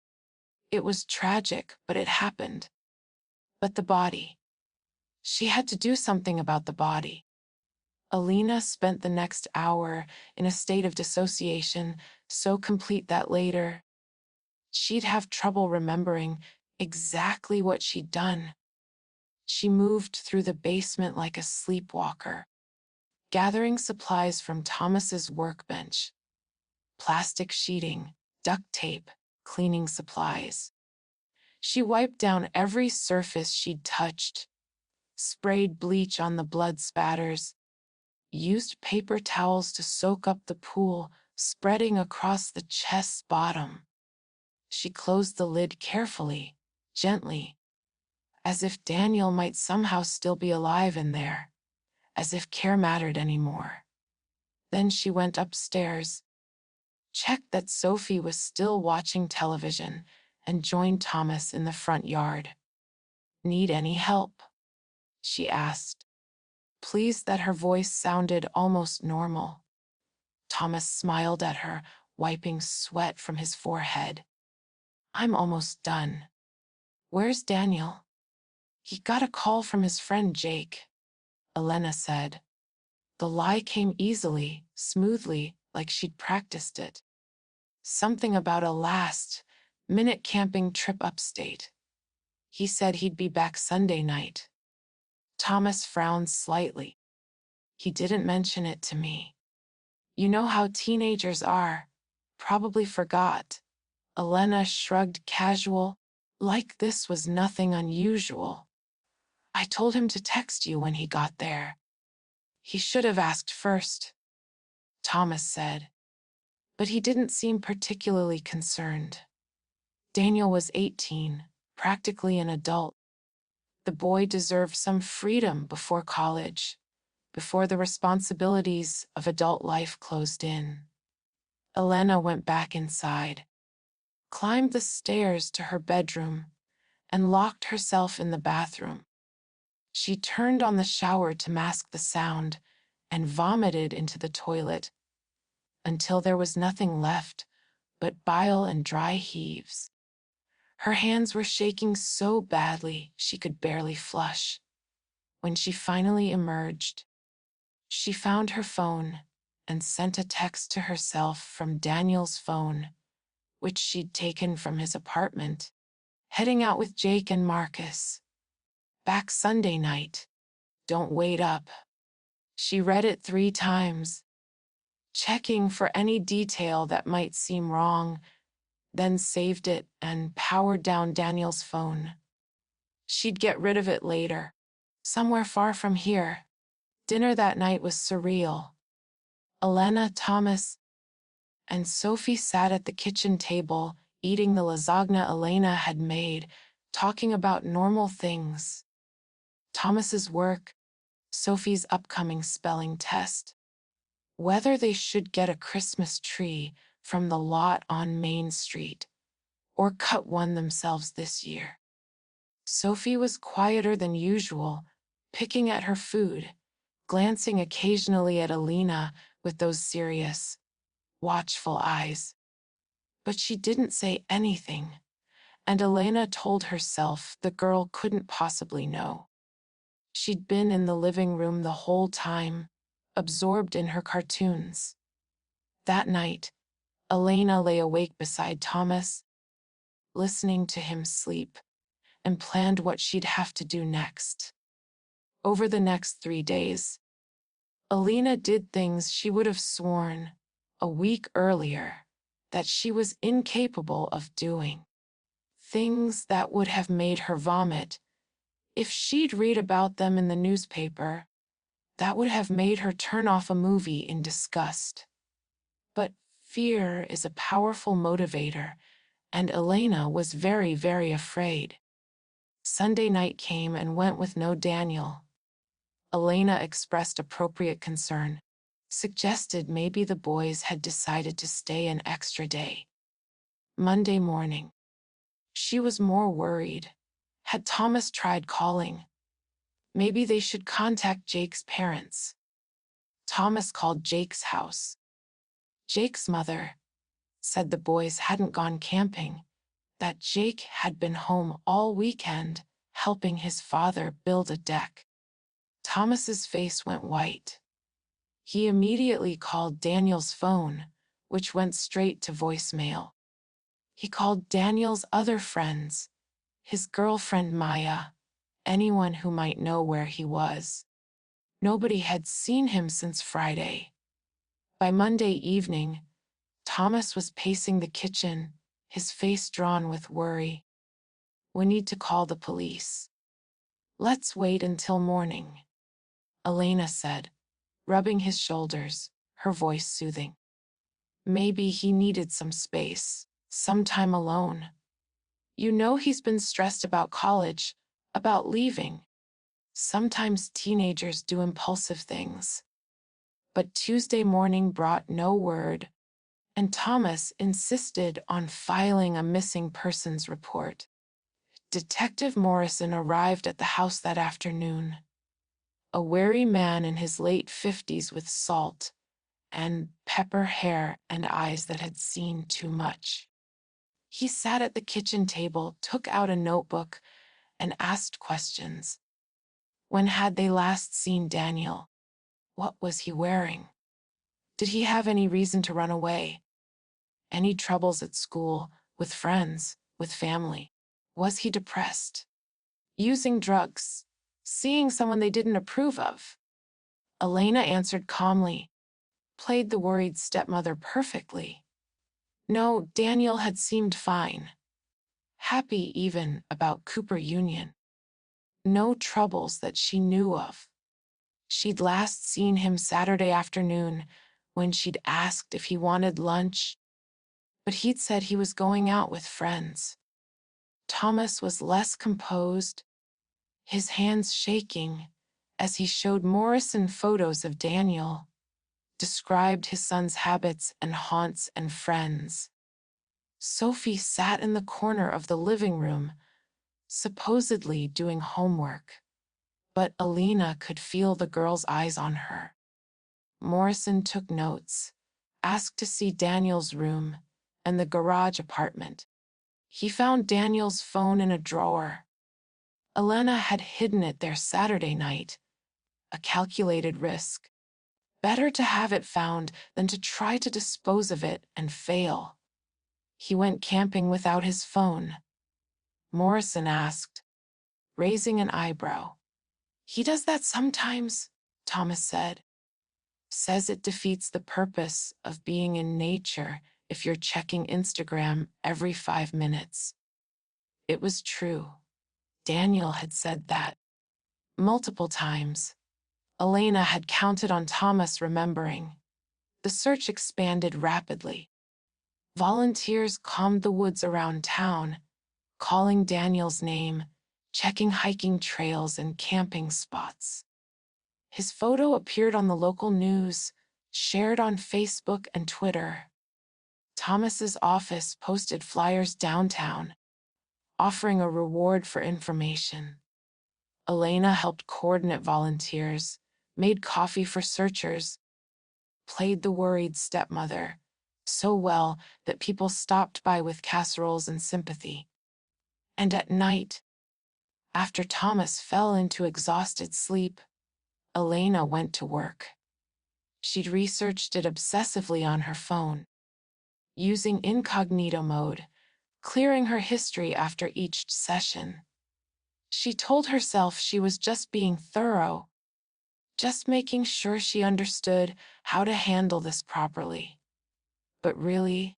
It was tragic, but it happened. But the body. She had to do something about the body. Alina spent the next hour in a state of dissociation, so complete that later, she'd have trouble remembering exactly what she'd done. She moved through the basement like a sleepwalker, gathering supplies from Thomas's workbench. Plastic sheeting, duct tape, cleaning supplies. She wiped down every surface she'd touched, sprayed bleach on the blood spatters, used paper towels to soak up the pool spreading across the chest's bottom. She closed the lid carefully, gently, as if Daniel might somehow still be alive in there, as if care mattered anymore. Then she went upstairs, checked that Sophie was still watching television, and joined Thomas in the front yard. "Need any help?" she asked, pleased that her voice sounded almost normal. Thomas smiled at her, wiping sweat from his forehead. "I'm almost done." "Where's Daniel?" "He got a call from his friend Jake," Elena said. The lie came easily, smoothly, like she'd practiced it. Something about a last-minute camping trip upstate. "He said he'd be back Sunday night." Thomas frowned slightly. "He didn't mention it to me." "You know how teenagers are. Probably forgot." Elena shrugged casual, like this was nothing unusual. "I told him to text you when he got there." "He should have asked first," Thomas said. But he didn't seem particularly concerned. Daniel was 18, practically an adult. The boy deserved some freedom before college, before the responsibilities of adult life closed in. Elena went back inside, climbed the stairs to her bedroom, and locked herself in the bathroom. She turned on the shower to mask the sound and vomited into the toilet until there was nothing left but bile and dry heaves. Her hands were shaking so badly she could barely flush. When she finally emerged, she found her phone and sent a text to herself from Daniel's phone, which she'd taken from his apartment. "Heading out with Jake and Marcus. Back Sunday night. Don't wait up." She read it 3 times, checking for any detail that might seem wrong, then saved it and powered down Daniel's phone. She'd get rid of it later, somewhere far from here. Dinner that night was surreal. Elena, Thomas, and Sophie sat at the kitchen table, eating the lasagna Elena had made, talking about normal things. Thomas's work, Sophie's upcoming spelling test, whether they should get a Christmas tree from the lot on Main Street or cut one themselves this year. Sophie was quieter than usual, picking at her food, glancing occasionally at Alina with those serious, watchful eyes. But she didn't say anything, and Elena told herself the girl couldn't possibly know. She'd been in the living room the whole time, absorbed in her cartoons. That night, Elena lay awake beside Thomas, listening to him sleep, and planned what she'd have to do next. Over the next 3 days, Elena did things she would have sworn, a week earlier, that she was incapable of doing. Things that would have made her vomit if she'd read about them in the newspaper, that would have made her turn off a movie in disgust. But Fear is a powerful motivator, and Elena was very, very afraid. Sunday night came and went with no Daniel. Elena expressed appropriate concern, suggested maybe the boys had decided to stay an extra day. Monday morning, she was more worried. Had Thomas tried calling? Maybe they should contact Jake's parents. Thomas called Jake's house. Jake's mother said the boys hadn't gone camping, that Jake had been home all weekend, helping his father build a deck. Thomas's face went white. He immediately called Daniel's phone, which went straight to voicemail. He called Daniel's other friends, his girlfriend Maya, anyone who might know where he was. Nobody had seen him since Friday. By Monday evening, Thomas was pacing the kitchen, his face drawn with worry. "We need to call the police." "Let's wait until morning," Elena said, rubbing his shoulders, her voice soothing. Maybe he needed some space, some time alone. You know he's been stressed about college, about leaving. Sometimes teenagers do impulsive things. But Tuesday morning brought no word, and Thomas insisted on filing a missing persons report. Detective Morrison arrived at the house that afternoon. A wary man in his late 50s with salt and pepper hair and eyes that had seen too much. He sat at the kitchen table, took out a notebook, and asked questions. When had they last seen Daniel? What was he wearing? Did he have any reason to run away? Any troubles at school, with friends, with family? Was he depressed? Using drugs? Seeing someone they didn't approve of? Elena answered calmly, played the worried stepmother perfectly. No, Daniel had seemed fine. Happy even about Cooper Union. No troubles that she knew of. She'd last seen him Saturday afternoon when she'd asked if he wanted lunch, but he'd said he was going out with friends. Thomas was less composed, his hands shaking as he showed Morrison photos of Daniel, described his son's habits and haunts and friends. Sophie sat in the corner of the living room, supposedly doing homework, but Elena could feel the girl's eyes on her. Morrison took notes, asked to see Daniel's room and the garage apartment. He found Daniel's phone in a drawer. Elena had hidden it there Saturday night, a calculated risk. Better to have it found than to try to dispose of it and fail. He went camping without his phone. Morrison asked, raising an eyebrow. "He does that sometimes," Thomas said. "Says it defeats the purpose of being in nature if you're checking Instagram every 5 minutes. It was true. Daniel had said that. Multiple times. Elena had counted on Thomas remembering. The search expanded rapidly. Volunteers combed the woods around town, calling Daniel's name, checking hiking trails and camping spots. His photo appeared on the local news, shared on Facebook and Twitter. Thomas's office posted flyers downtown, offering a reward for information. Elena helped coordinate volunteers, made coffee for searchers, played the worried stepmother so well that people stopped by with casseroles and sympathy. And at night, after Thomas fell into exhausted sleep, Elena went to work. She'd researched it obsessively on her phone, using incognito mode, clearing her history after each session. She told herself she was just being thorough, just making sure she understood how to handle this properly. But really,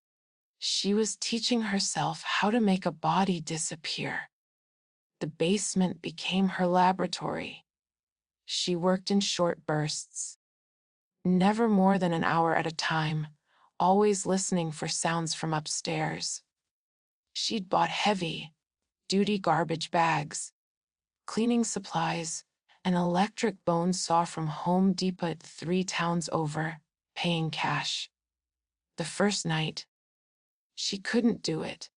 she was teaching herself how to make a body disappear. The basement became her laboratory. She worked in short bursts, never more than an hour at a time, always listening for sounds from upstairs. She'd bought heavy, duty garbage bags, cleaning supplies, an electric bone saw from Home Depot 3 towns over, paying cash. The first night, she couldn't do it.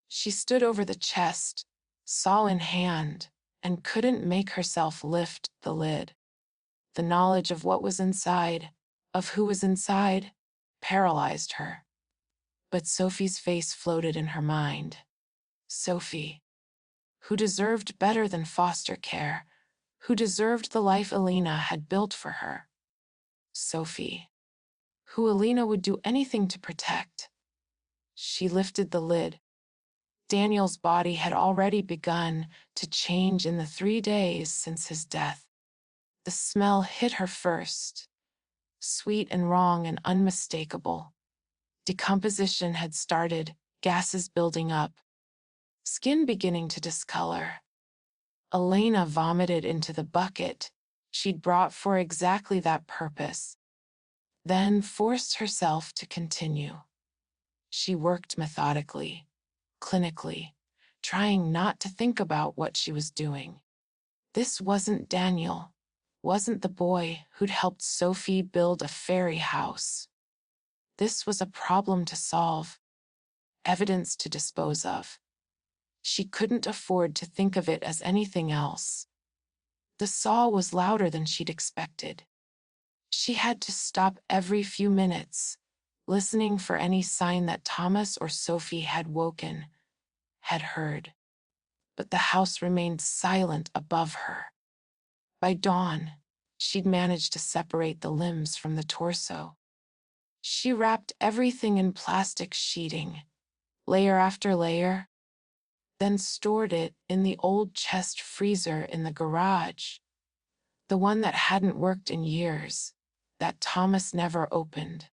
She stood over the chest, saw in hand, and couldn't make herself lift the lid. The knowledge of what was inside, of who was inside, paralyzed her. But Sophie's face floated in her mind. Sophie, who deserved better than foster care, who deserved the life Alina had built for her. Sophie, who Alina would do anything to protect. She lifted the lid. Daniel's body had already begun to change in the 3 days since his death. The smell hit her first, sweet and wrong and unmistakable. Decomposition had started, gases building up, skin beginning to discolor. Elena vomited into the bucket she'd brought for exactly that purpose, then forced herself to continue. She worked methodically, clinically, trying not to think about what she was doing. This wasn't Daniel, wasn't the boy who'd helped Sophie build a fairy house. This was a problem to solve, evidence to dispose of. She couldn't afford to think of it as anything else. The saw was louder than she'd expected. She had to stop every few minutes, listening for any sign that Thomas or Sophie had woken, had heard. But the house remained silent above her. By dawn, she'd managed to separate the limbs from the torso. She wrapped everything in plastic sheeting, layer after layer, then stored it in the old chest freezer in the garage, the one that hadn't worked in years, that Thomas never opened.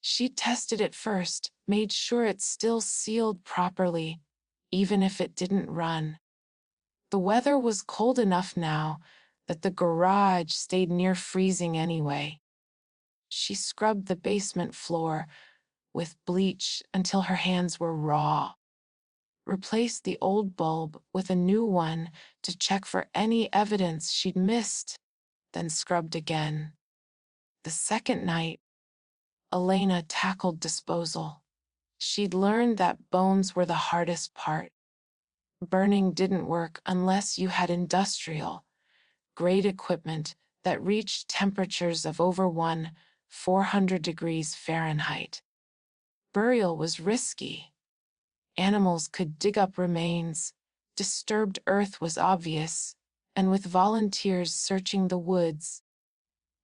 She tested it first, made sure it still sealed properly, even if it didn't run. The weather was cold enough now that the garage stayed near freezing anyway. She scrubbed the basement floor with bleach until her hands were raw, replaced the old bulb with a new one to check for any evidence she'd missed, then scrubbed again. The second night, Elena tackled disposal. She'd learned that bones were the hardest part. Burning didn't work unless you had industrial, grade equipment that reached temperatures of over 400 degrees Fahrenheit. Burial was risky. Animals could dig up remains, disturbed earth was obvious, and with volunteers searching the woods,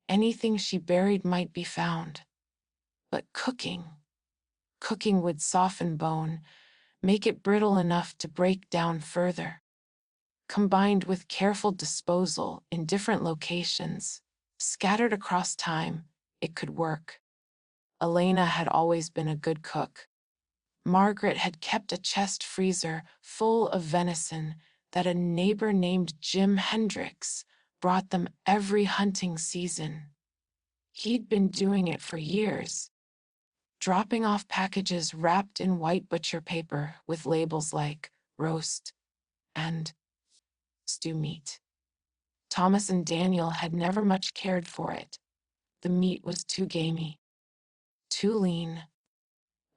anything she buried might be found. But cooking would soften bone, make it brittle enough to break down further. Combined with careful disposal in different locations, scattered across time, it could work. Elena had always been a good cook. Margaret had kept a chest freezer full of venison that a neighbor named Jim Hendricks brought them every hunting season. He'd been doing it for years, dropping off packages wrapped in white butcher paper with labels like roast and stew meat. Thomas and Daniel had never much cared for it. The meat was too gamey, too lean.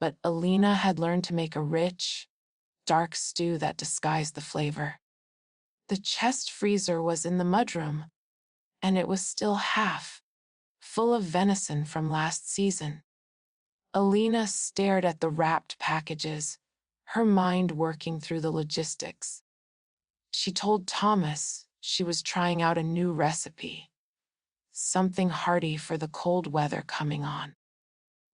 But Alina had learned to make a rich, dark stew that disguised the flavor. The chest freezer was in the mudroom, and it was still half, full of venison from last season. Alina stared at the wrapped packages, her mind working through the logistics. She told Thomas she was trying out a new recipe, something hearty for the cold weather coming on.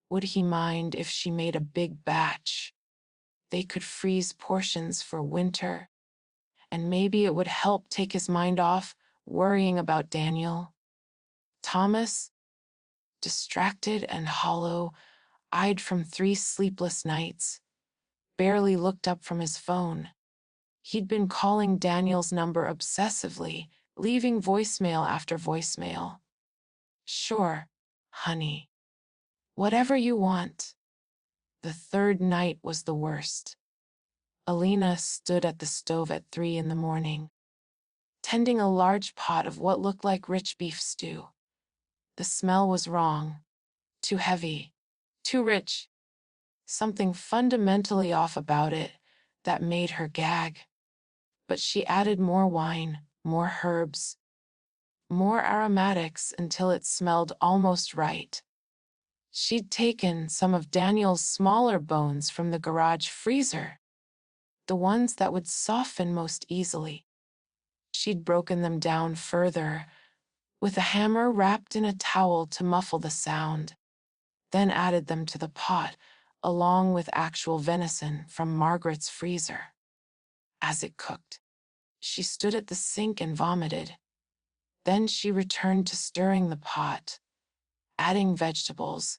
Would he mind if she made a big batch? They could freeze portions for winter, and maybe it would help take his mind off worrying about Daniel. Thomas, distracted and hollow-eyed from 3 sleepless nights, barely looked up from his phone. He'd been calling Daniel's number obsessively, leaving voicemail after voicemail. "Sure, honey. Whatever you want. The third night was the worst. Alina stood at the stove at 3 in the morning, tending a large pot of what looked like rich beef stew. The smell was wrong. Too heavy. Too rich. Something fundamentally off about it that made her gag. But she added more wine, more herbs, more aromatics until it smelled almost right. She'd taken some of Daniel's smaller bones from the garage freezer, the ones that would soften most easily. She'd broken them down further, with a hammer wrapped in a towel to muffle the sound, then added them to the pot, along with actual venison from Margaret's freezer. As it cooked, she stood at the sink and vomited. Then she returned to stirring the pot, adding vegetables,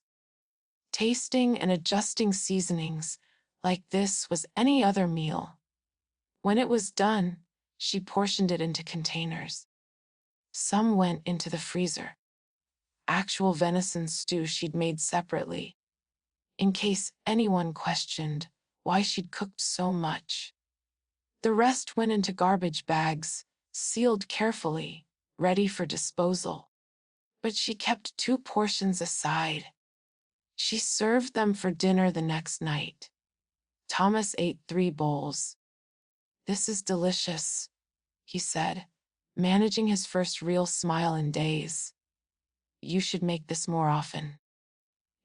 tasting and adjusting seasonings like this was any other meal. When it was done, she portioned it into containers. Some went into the freezer. Actual venison stew she'd made separately, in case anyone questioned why she'd cooked so much. The rest went into garbage bags, sealed carefully, ready for disposal. But she kept 2 portions aside. She served them for dinner the next night. Thomas ate 3 bowls. "This is delicious," he said, managing his first real smile in days. "You should make this more often.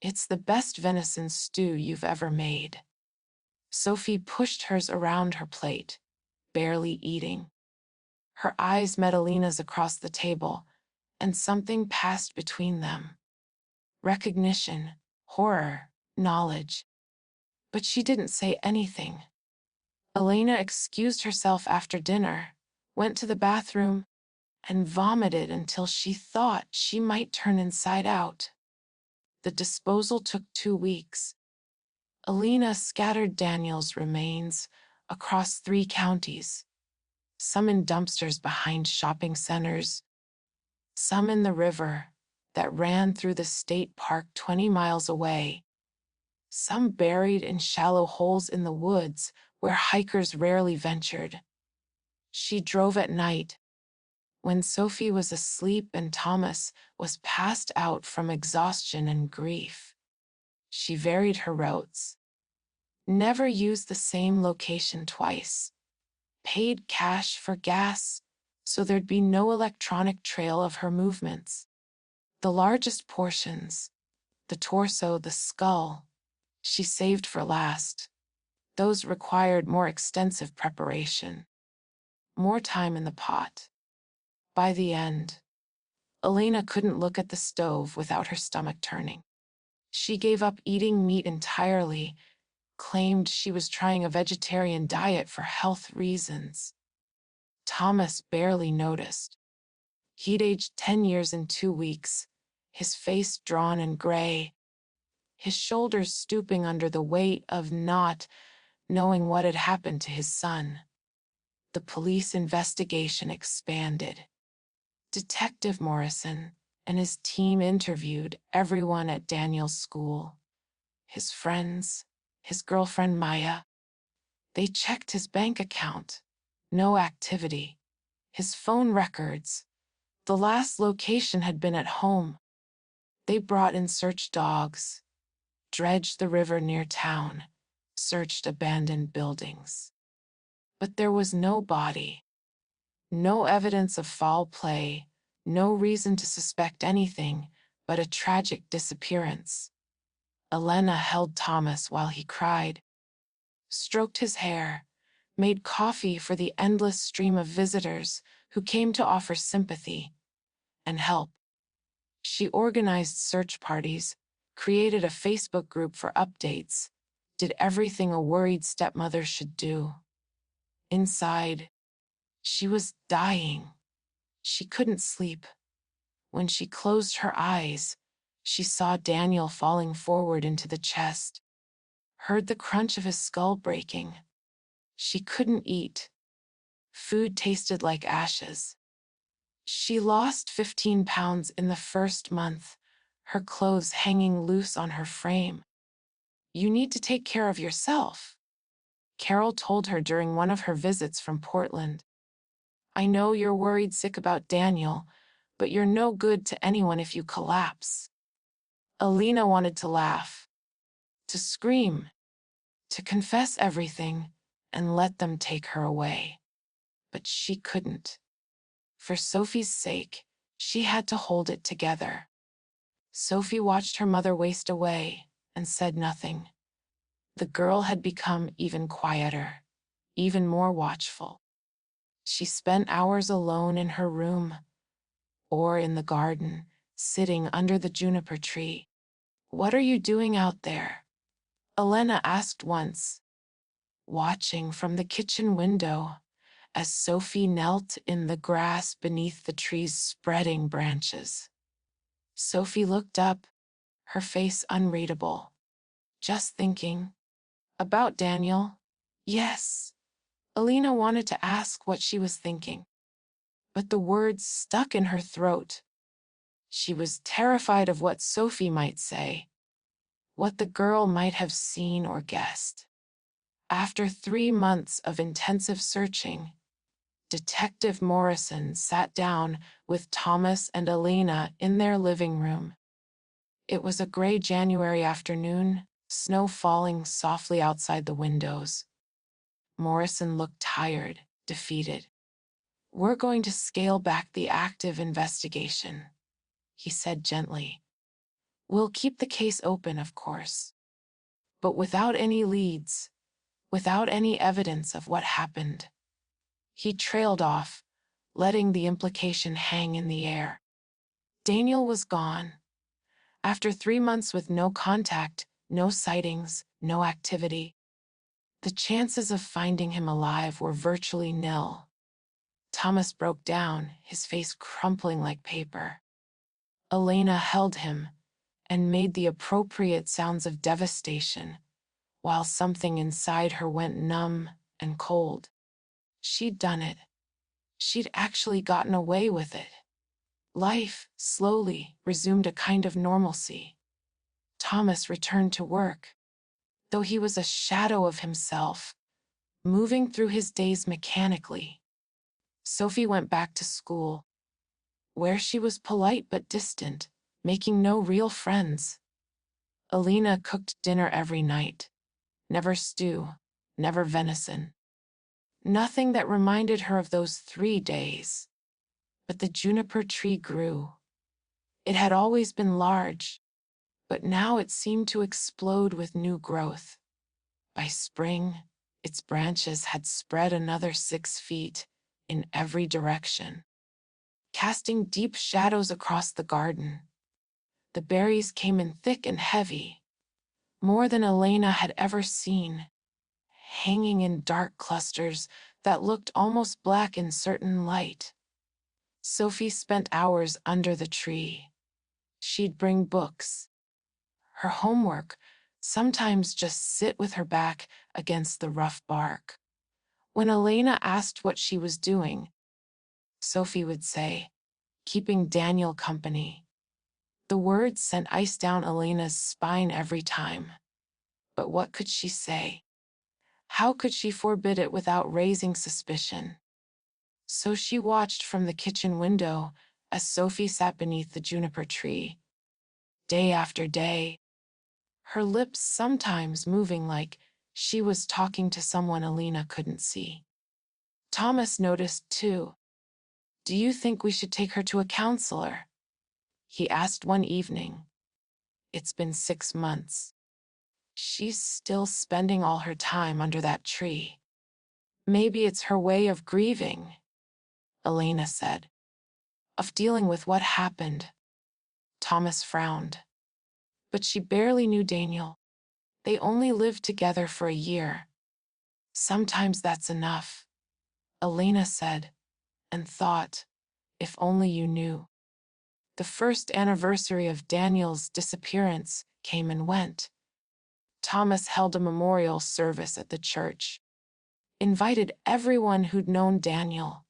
It's the best venison stew you've ever made." Sophie pushed hers around her plate, barely eating. Her eyes met Alina's across the table, and something passed between them. Recognition, horror, knowledge. But she didn't say anything. Elena excused herself after dinner, went to the bathroom, and vomited until she thought she might turn inside out. The disposal took 2 weeks. Alina scattered Daniel's remains across 3 counties, some in dumpsters behind shopping centers, some in the river that ran through the state park 20 miles away, some buried in shallow holes in the woods where hikers rarely ventured. She drove at night, when Sophie was asleep and Thomas was passed out from exhaustion and grief. She varied her routes, never used the same location twice, paid cash for gas so there'd be no electronic trail of her movements. The largest portions, the torso, the skull, she saved for last. Those required more extensive preparation, more time in the pot. By the end, Elena couldn't look at the stove without her stomach turning. She gave up eating meat entirely, claimed she was trying a vegetarian diet for health reasons. Thomas barely noticed. He'd aged 10 years in 2 weeks, his face drawn and gray, his shoulders stooping under the weight of not knowing what had happened to his son. The police investigation expanded. Detective Morrison and his team interviewed everyone at Daniel's school, his friends, his girlfriend Maya. They checked his bank account. No activity. His phone records. The last location had been at home. They brought in search dogs, dredged the river near town, searched abandoned buildings. But there was no body. No evidence of foul play, no reason to suspect anything but a tragic disappearance. Elena held Thomas while he cried, stroked his hair, made coffee for the endless stream of visitors who came to offer sympathy and help. She organized search parties, created a Facebook group for updates, did everything a worried stepmother should do. Inside, she was dying. She couldn't sleep. When she closed her eyes, she saw Daniel falling forward into the chest, heard the crunch of his skull breaking. She couldn't eat. Food tasted like ashes. She lost 15 pounds in the first month, her clothes hanging loose on her frame. "You need to take care of yourself," Carol told her during one of her visits from Portland. "I know you're worried sick about Daniel, but you're no good to anyone if you collapse." Alina wanted to laugh, to scream, to confess everything and let them take her away. But she couldn't. For Sophie's sake, she had to hold it together. Sophie watched her mother waste away and said nothing. The girl had become even quieter, even more watchful. She spent hours alone in her room or in the garden, sitting under the juniper tree. "What are you doing out there?" Elena asked once, watching from the kitchen window as Sophie knelt in the grass beneath the tree's spreading branches. Sophie looked up, her face unreadable. "Just thinking." "About Daniel?" "Yes." Alina wanted to ask what she was thinking, but the words stuck in her throat. She was terrified of what Sophie might say, what the girl might have seen or guessed. After 3 months of intensive searching, Detective Morrison sat down with Thomas and Alina in their living room. It was a gray January afternoon, snow falling softly outside the windows. Morrison looked tired, defeated. "We're going to scale back the active investigation," he said gently. "We'll keep the case open, of course, but without any leads, without any evidence of what happened." He trailed off, letting the implication hang in the air. Daniel was gone. After 3 months with no contact, no sightings, no activity, the chances of finding him alive were virtually nil. Thomas broke down, his face crumpling like paper. Elena held him and made the appropriate sounds of devastation, while something inside her went numb and cold. She'd done it. She'd actually gotten away with it. Life, slowly, resumed a kind of normalcy. Thomas returned to work, though he was a shadow of himself, moving through his days mechanically. Sophie went back to school, where she was polite but distant, making no real friends. Alina cooked dinner every night. Never stew, never venison. Nothing that reminded her of those 3 days. But the juniper tree grew. It had always been large, but now it seemed to explode with new growth. By spring, its branches had spread another 6 feet in every direction, casting deep shadows across the garden. The berries came in thick and heavy, more than Elena had ever seen, hanging in dark clusters that looked almost black in certain light. Sophie spent hours under the tree. She'd bring books, her homework, sometimes just sit with her back against the rough bark. When Elena asked what she was doing, Sophie would say, "Keeping Daniel company." The words sent ice down Elena's spine every time. But what could she say? How could she forbid it without raising suspicion? So she watched from the kitchen window as Sophie sat beneath the juniper tree, day after day, her lips sometimes moving like she was talking to someone Elena couldn't see. Thomas noticed too. "Do you think we should take her to a counselor?" he asked one evening. "It's been 6 months. She's still spending all her time under that tree." "Maybe it's her way of grieving," Elena said. "Of dealing with what happened." Thomas frowned. But she barely knew Daniel. They only lived together for a year. "Sometimes that's enough," Elena said, and thought, if only you knew. The first anniversary of Daniel's disappearance came and went. Thomas held a memorial service at the church, invited everyone who'd known Daniel.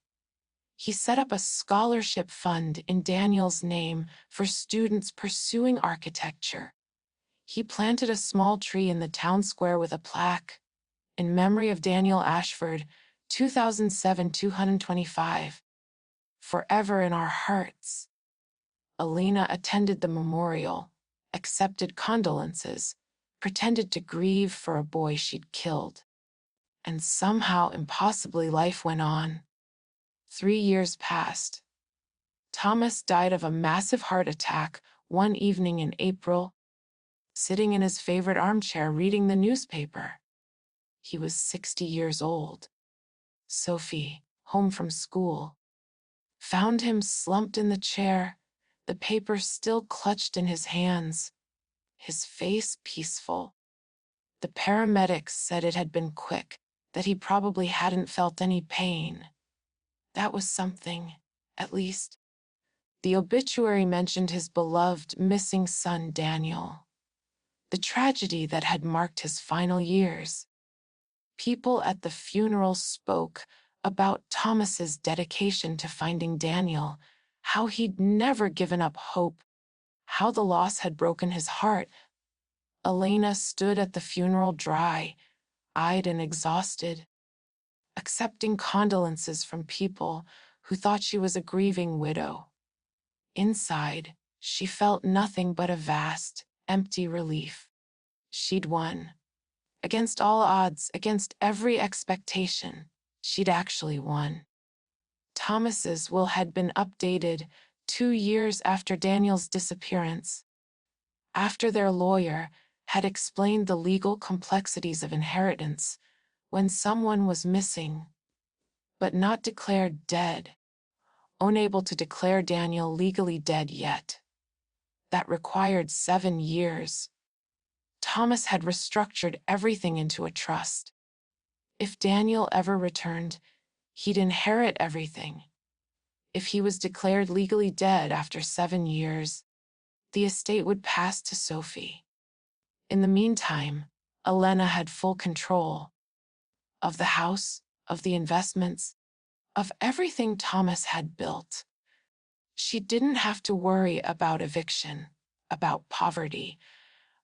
He set up a scholarship fund in Daniel's name for students pursuing architecture. He planted a small tree in the town square with a plaque, "In memory of Daniel Ashford, 2007-225. Forever in our hearts." Elena attended the memorial, accepted condolences, pretended to grieve for a boy she'd killed. And somehow, impossibly, life went on. 3 years passed. Thomas died of a massive heart attack one evening in April, sitting in his favorite armchair reading the newspaper. He was 60 years old. Sophie, home from school, found him slumped in the chair, the paper still clutched in his hands, his face peaceful. The paramedics said it had been quick, that he probably hadn't felt any pain. That was something, at least. The obituary mentioned his beloved, missing son Daniel, the tragedy that had marked his final years. People at the funeral spoke about Thomas's dedication to finding Daniel, how he'd never given up hope, how the loss had broken his heart. Elena stood at the funeral dry-eyed and exhausted, accepting condolences from people who thought she was a grieving widow. Inside, she felt nothing but a vast, empty relief. She'd won. Against all odds, against every expectation, she'd actually won. Thomas's will had been updated 2 years after Daniel's disappearance, after their lawyer had explained the legal complexities of inheritance when someone was missing, but not declared dead, unable to declare Daniel legally dead yet. That required 7 years. Thomas had restructured everything into a trust. If Daniel ever returned, he'd inherit everything. If he was declared legally dead after 7 years, the estate would pass to Sophie. In the meantime, Elena had full control of the house, of the investments, of everything Thomas had built. She didn't have to worry about eviction, about poverty,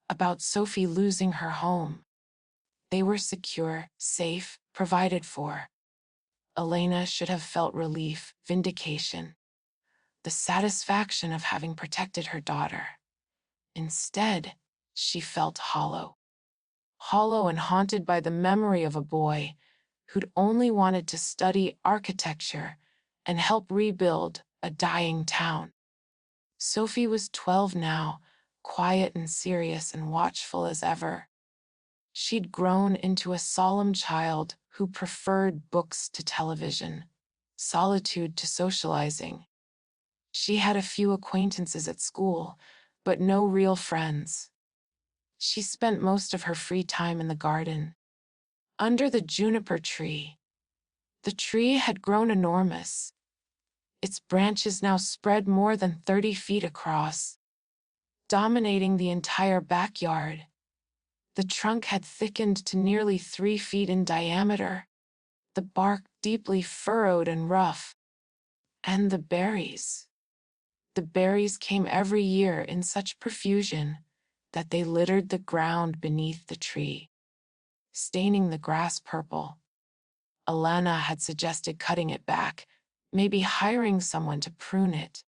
about Sophie losing her home. They were secure, safe, provided for. Elena should have felt relief, vindication, the satisfaction of having protected her daughter. Instead, she felt hollow. Hollow and haunted by the memory of a boy who'd only wanted to study architecture and help rebuild a dying town. Sophie was 12 now, quiet and serious and watchful as ever. She'd grown into a solemn child who preferred books to television, solitude to socializing. She had a few acquaintances at school, but no real friends. She spent most of her free time in the garden, under the juniper tree. The tree had grown enormous. Its branches now spread more than 30 feet across, dominating the entire backyard. The trunk had thickened to nearly 3 feet in diameter, the bark deeply furrowed and rough. And the berries. The berries came every year in such profusion that they littered the ground beneath the tree, staining the grass purple. Elena had suggested cutting it back, maybe hiring someone to prune it.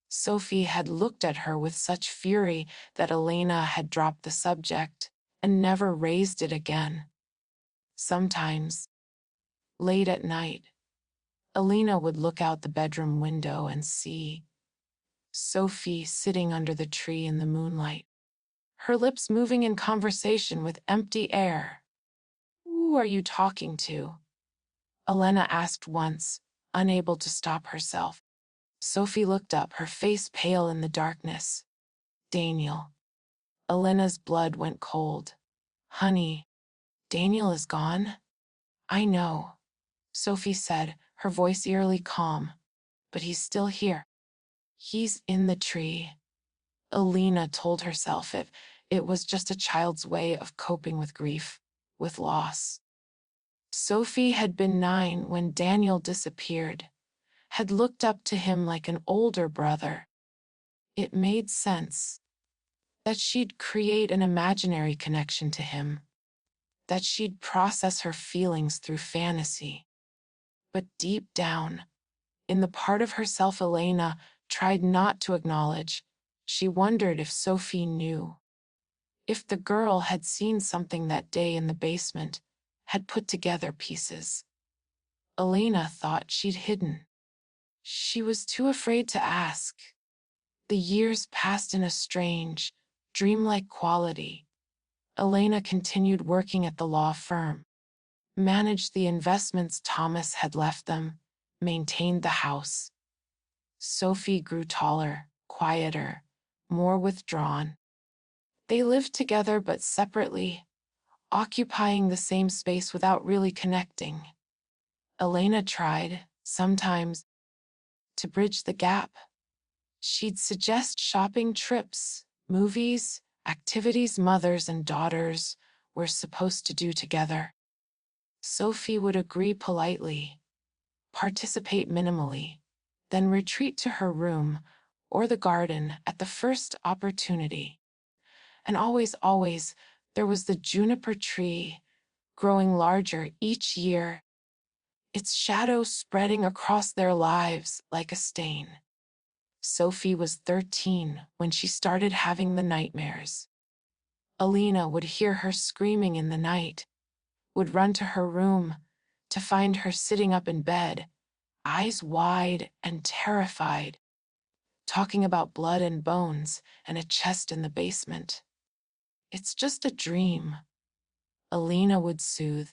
Sophie had looked at her with such fury that Elena had dropped the subject and never raised it again. Sometimes, late at night, Elena would look out the bedroom window and see Sophie sitting under the tree in the moonlight, her lips moving in conversation with empty air. "Who are you talking to?" Elena asked once, unable to stop herself. Sophie looked up, her face pale in the darkness. "Daniel." Elena's blood went cold. "Honey, Daniel is gone?" "I know," Sophie said, her voice eerily calm. "But he's still here. He's in the tree." Elena told herself it was just a child's way of coping with grief, with loss. Sophie had been 9 when Daniel disappeared, had looked up to him like an older brother. It made sense that she'd create an imaginary connection to him, that she'd process her feelings through fantasy. But deep down, in the part of herself Elena tried not to acknowledge, she wondered if Sophie knew. If the girl had seen something that day in the basement, had put together pieces. Elena thought she'd hidden. She was too afraid to ask. The years passed in a strange, dreamlike quality. Elena continued working at the law firm, managed the investments Thomas had left them, maintained the house. Sophie grew taller, quieter, more withdrawn. They lived together but separately, occupying the same space without really connecting. Elena tried, sometimes, to bridge the gap. She'd suggest shopping trips, movies, activities mothers and daughters were supposed to do together. Sophie would agree politely, participate minimally, then retreat to her room or the garden at the first opportunity. And always, there was the juniper tree, growing larger each year, its shadow spreading across their lives like a stain. Sophie was 13 when she started having the nightmares. Elena would hear her screaming in the night, would run to her room to find her sitting up in bed, eyes wide and terrified, talking about blood and bones and a chest in the basement. "It's just a dream," Elena would soothe,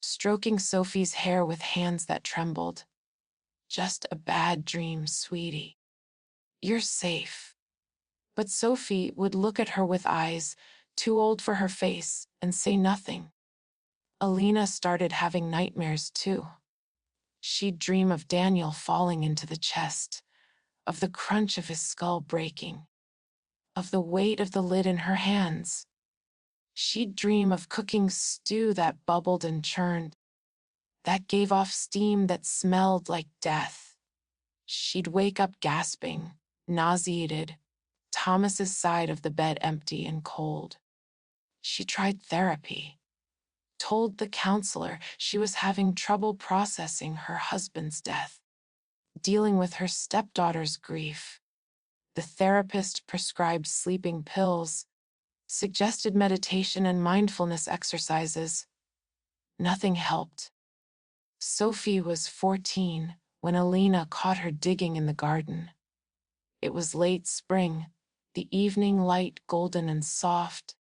stroking Sophie's hair with hands that trembled. "Just a bad dream, sweetie. You're safe." But Sophie would look at her with eyes too old for her face and say nothing. Elena started having nightmares too. She'd dream of Daniel falling into the chest, of the crunch of his skull breaking, of the weight of the lid in her hands. She'd dream of cooking stew that bubbled and churned, that gave off steam that smelled like death. She'd wake up gasping, nauseated, Thomas's side of the bed empty and cold. She tried therapy, told the counselor she was having trouble processing her husband's death, dealing with her stepdaughter's grief. The therapist prescribed sleeping pills, suggested meditation and mindfulness exercises. Nothing helped. Sophie was 14 when Elena caught her digging in the garden. It was late spring, the evening light golden and soft,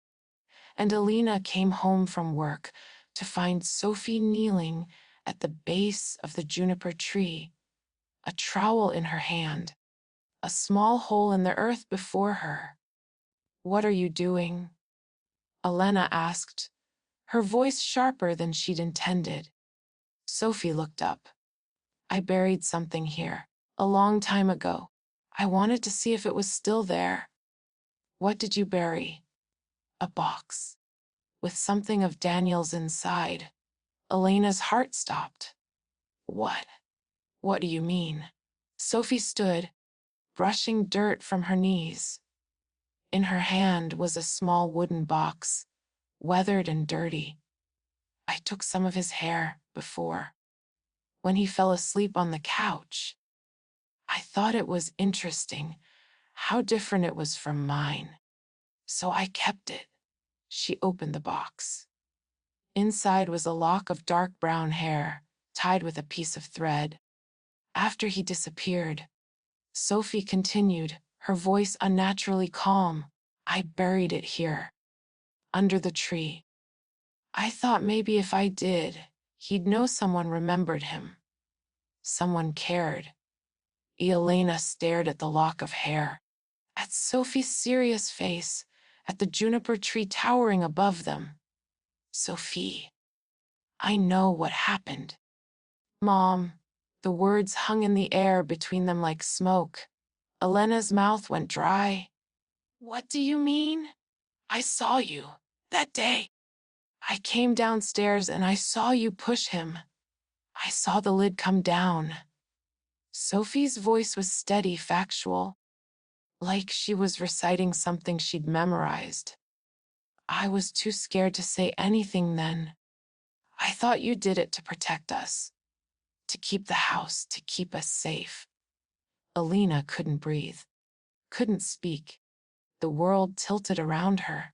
and Elena came home from work to find Sophie kneeling at the base of the juniper tree, a trowel in her hand, a small hole in the earth before her. "What are you doing?" Elena asked, her voice sharper than she'd intended. Sophie looked up. "I buried something here, a long time ago. I wanted to see if it was still there." "What did you bury?" "A box, with something of Daniel's inside." Elena's heart stopped. "What? What do you mean?" Sophie stood, brushing dirt from her knees. In her hand was a small wooden box, weathered and dirty. "I took some of his hair before, when he fell asleep on the couch. I thought it was interesting how different it was from mine, so I kept it." She opened the box. Inside was a lock of dark brown hair, tied with a piece of thread. "After he disappeared," Sophie continued, her voice unnaturally calm, "I buried it here, under the tree. I thought maybe if I did, he'd know someone remembered him. Someone cared." Elena stared at the lock of hair, at Sophie's serious face, at the juniper tree towering above them. "Sophie, I know what happened." "Mom," the words hung in the air between them like smoke. Elena's mouth went dry. "What do you mean?" "I saw you, that day. I came downstairs and I saw you push him. I saw the lid come down." Sophie's voice was steady, factual, like she was reciting something she'd memorized. I was too scared to say anything then. I thought you did it to protect us, to keep the house, to keep us safe. Alina couldn't breathe, couldn't speak. The world tilted around her.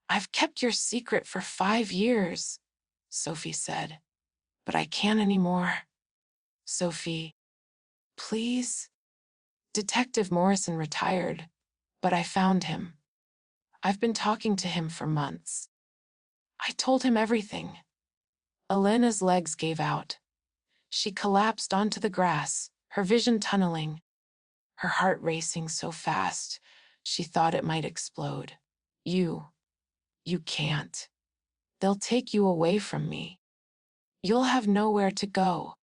I've kept your secret for 5 years, Sophie said, but I can't anymore. Sophie, please? Detective Morrison retired, but I found him. I've been talking to him for months. I told him everything. Elena's legs gave out. She collapsed onto the grass, her vision tunneling, her heart racing so fast she thought it might explode. You can't. They'll take you away from me. You'll have nowhere to go.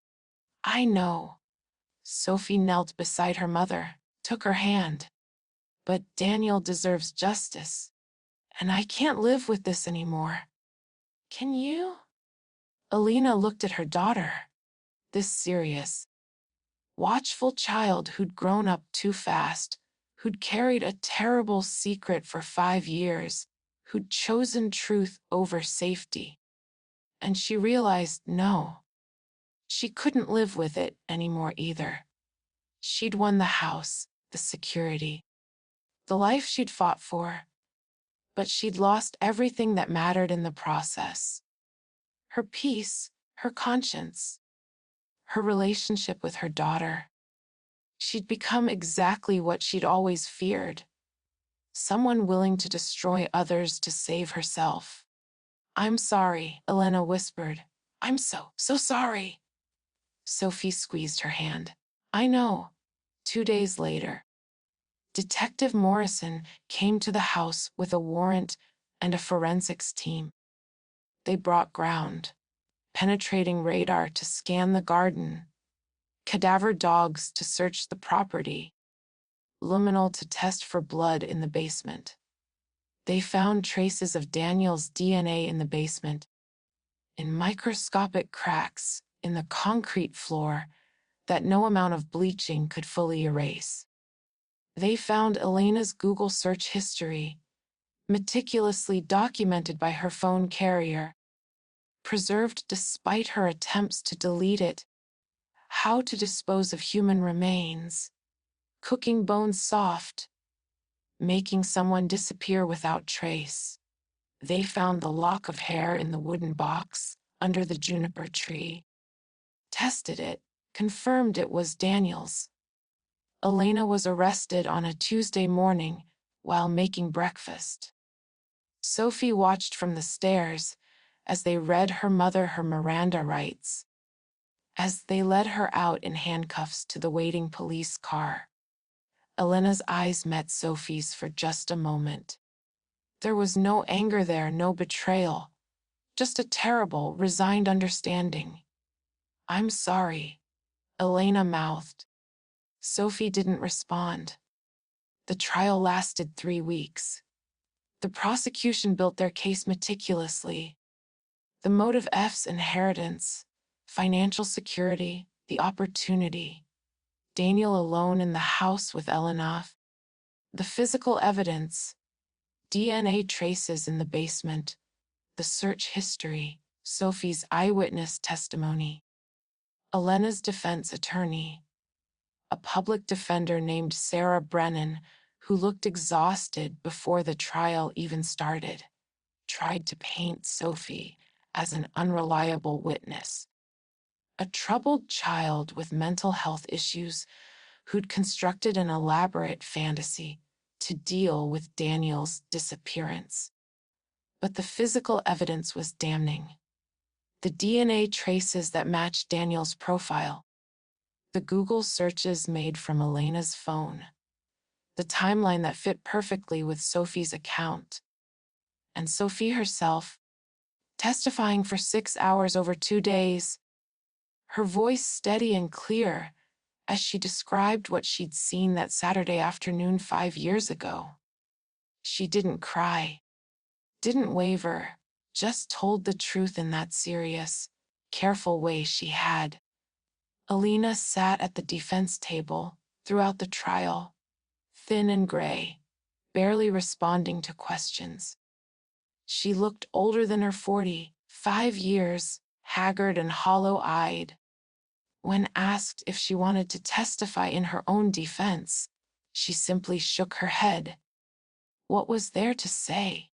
I know. Sophie knelt beside her mother, took her hand. But Daniel deserves justice, and I can't live with this anymore. Can you? Alina looked at her daughter. This serious, watchful child who'd grown up too fast, who'd carried a terrible secret for 5 years, who'd chosen truth over safety. And she realized no, she couldn't live with it anymore either. She'd won the house, the security, the life she'd fought for, but she'd lost everything that mattered in the process. Her peace, her conscience, her relationship with her daughter. She'd become exactly what she'd always feared, someone willing to destroy others to save herself. I'm sorry, Elena whispered. I'm so sorry. Sophie squeezed her hand. I know. 2 days later, Detective Morrison came to the house with a warrant and a forensics team. They brought ground, penetrating radar to scan the garden, cadaver dogs to search the property, luminol to test for blood in the basement. They found traces of Daniel's DNA in the basement, in microscopic cracks in the concrete floor that no amount of bleaching could fully erase. They found Elena's Google search history, meticulously documented by her phone carrier, preserved despite her attempts to delete it. How to dispose of human remains, cooking bones soft, making someone disappear without trace. They found the lock of hair in the wooden box under the juniper tree, tested it, confirmed it was Daniel's. Elena was arrested on a Tuesday morning while making breakfast. Sophie watched from the stairs as they read her mother her Miranda rights, as they led her out in handcuffs to the waiting police car. Elena's eyes met Sophie's for just a moment. There was no anger there, no betrayal, just a terrible, resigned understanding. I'm sorry, Elena mouthed. Sophie didn't respond. The trial lasted 3 weeks. The prosecution built their case meticulously. The motive F's inheritance, financial security, the opportunity. Daniel alone in the house with Elena. The physical evidence, DNA traces in the basement, the search history, Sophie's eyewitness testimony. Elena's defense attorney, a public defender named Sarah Brennan, who looked exhausted before the trial even started, tried to paint Sophie as an unreliable witness, a troubled child with mental health issues who'd constructed an elaborate fantasy to deal with Daniel's disappearance. But the physical evidence was damning. The DNA traces that matched Daniel's profile, the Google searches made from Elena's phone, the timeline that fit perfectly with Sophie's account, and Sophie herself, testifying for 6 hours over 2 days, her voice steady and clear as she described what she'd seen that Saturday afternoon 5 years ago. She didn't cry, didn't waver, just told the truth in that serious, careful way she had. Alina sat at the defense table throughout the trial, thin and gray, barely responding to questions. She looked older than her 45 years, haggard and hollow-eyed. When asked if she wanted to testify in her own defense, she simply shook her head. What was there to say?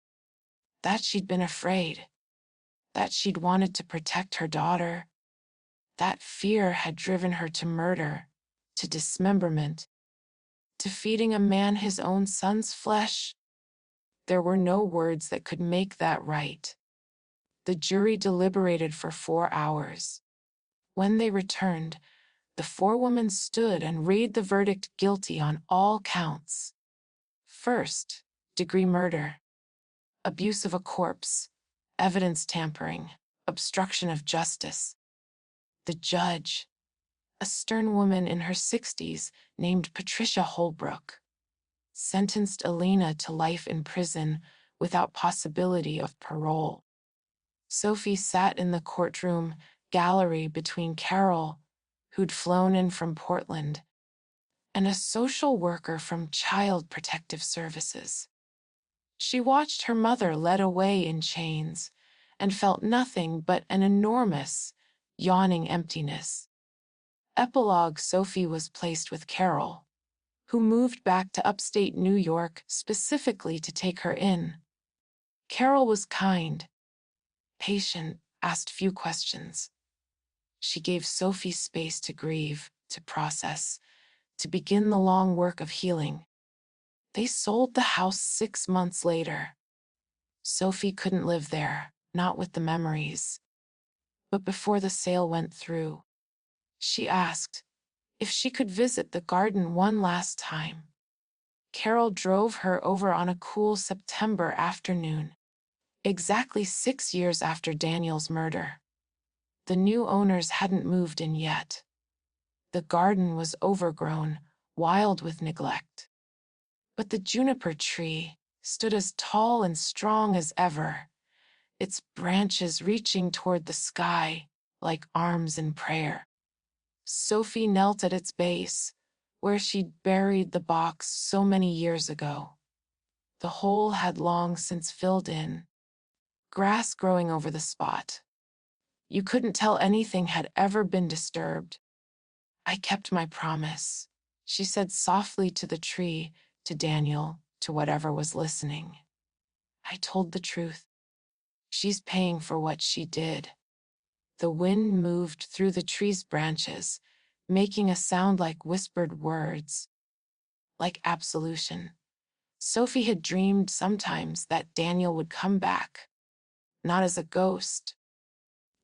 That she'd been afraid, that she'd wanted to protect her daughter, that fear had driven her to murder, to dismemberment, to feeding a man his own son's flesh. There were no words that could make that right. The jury deliberated for 4 hours. When they returned, the forewoman stood and read the verdict guilty on all counts. First-degree murder, abuse of a corpse, evidence tampering, obstruction of justice. The judge, a stern woman in her 60s named Patricia Holbrook, sentenced Alina to life in prison without possibility of parole. Sophie sat in the courtroom gallery between Carol, who'd flown in from Portland, and a social worker from Child Protective Services. She watched her mother led away in chains and felt nothing but an enormous, yawning emptiness. Epilogue: Sophie was placed with Carol, who moved back to upstate New York specifically to take her in. Carol was kind, patient, asked few questions. She gave Sophie space to grieve, to process, to begin the long work of healing. They sold the house 6 months later. Sophie couldn't live there, not with the memories. But before the sale went through, she asked if she could visit the garden one last time. Carol drove her over on a cool September afternoon, exactly 6 years after Daniel's murder. The new owners hadn't moved in yet. The garden was overgrown, wild with neglect. But the juniper tree stood as tall and strong as ever, its branches reaching toward the sky like arms in prayer. Sophie knelt at its base, where she'd buried the box so many years ago. The hole had long since filled in, grass growing over the spot. You couldn't tell anything had ever been disturbed. I kept my promise, she said softly to the tree, to Daniel, to whatever was listening. I told the truth. She's paying for what she did. The wind moved through the tree's branches, making a sound like whispered words, like absolution. Sophie had dreamed sometimes that Daniel would come back, not as a ghost,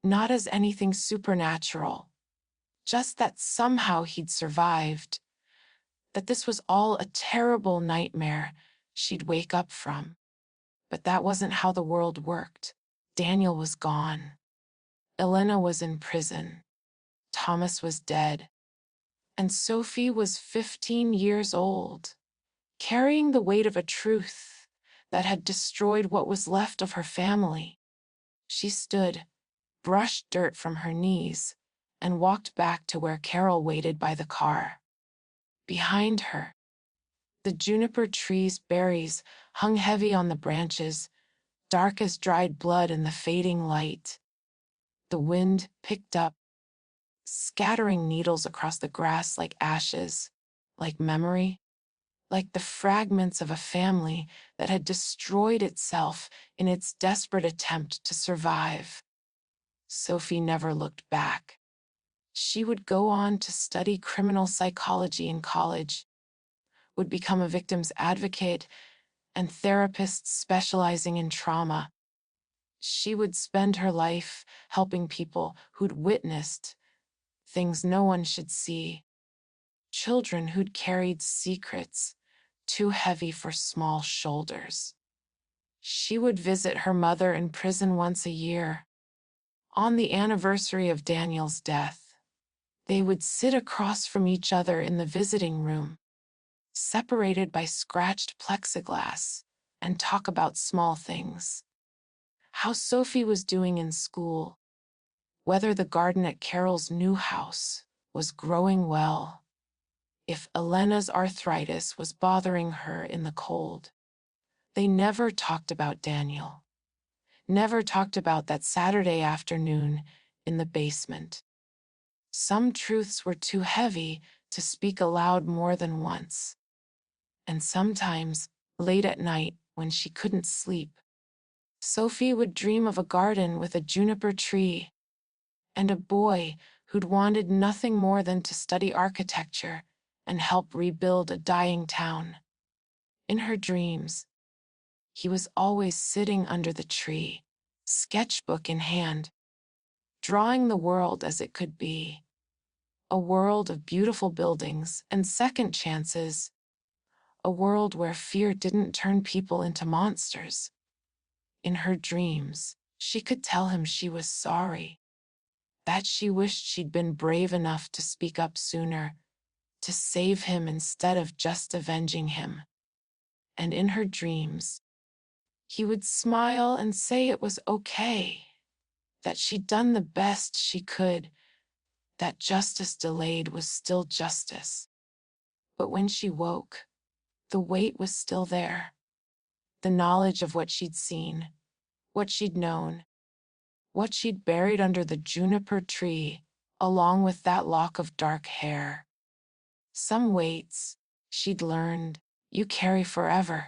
not as anything supernatural, just that somehow he'd survived, that this was all a terrible nightmare she'd wake up from. But that wasn't how the world worked. Daniel was gone. Elena was in prison. Thomas was dead. And Sophie was 15 years old, carrying the weight of a truth that had destroyed what was left of her family. She stood, brushed dirt from her knees, and walked back to where Carol waited by the car. Behind her, the juniper tree's berries hung heavy on the branches, dark as dried blood in the fading light. The wind picked up, scattering needles across the grass like ashes, like memory, like the fragments of a family that had destroyed itself in its desperate attempt to survive. Sophie never looked back. She would go on to study criminal psychology in college, would become a victim's advocate and therapist specializing in trauma. She would spend her life helping people who'd witnessed things no one should see, children who'd carried secrets too heavy for small shoulders. She would visit her mother in prison once a year. On the anniversary of Daniel's death, they would sit across from each other in the visiting room, separated by scratched plexiglass, and talk about small things. How Sophie was doing in school, whether the garden at Carol's new house was growing well, if Elena's arthritis was bothering her in the cold. They never talked about Daniel, never talked about that Saturday afternoon in the basement. Some truths were too heavy to speak aloud more than once. And sometimes, late at night, when she couldn't sleep, Sophie would dream of a garden with a juniper tree and a boy who'd wanted nothing more than to study architecture and help rebuild a dying town. In her dreams, he was always sitting under the tree, sketchbook in hand, drawing the world as it could be. A world of beautiful buildings and second chances. A world where fear didn't turn people into monsters. In her dreams, she could tell him she was sorry, that she wished she'd been brave enough to speak up sooner, to save him instead of just avenging him. And in her dreams, he would smile and say it was okay, that she'd done the best she could, that justice delayed was still justice. But when she woke, the weight was still there. The knowledge of what she'd seen, what she'd known, what she'd buried under the juniper tree, along with that lock of dark hair. Some weights, she'd learned, you carry forever.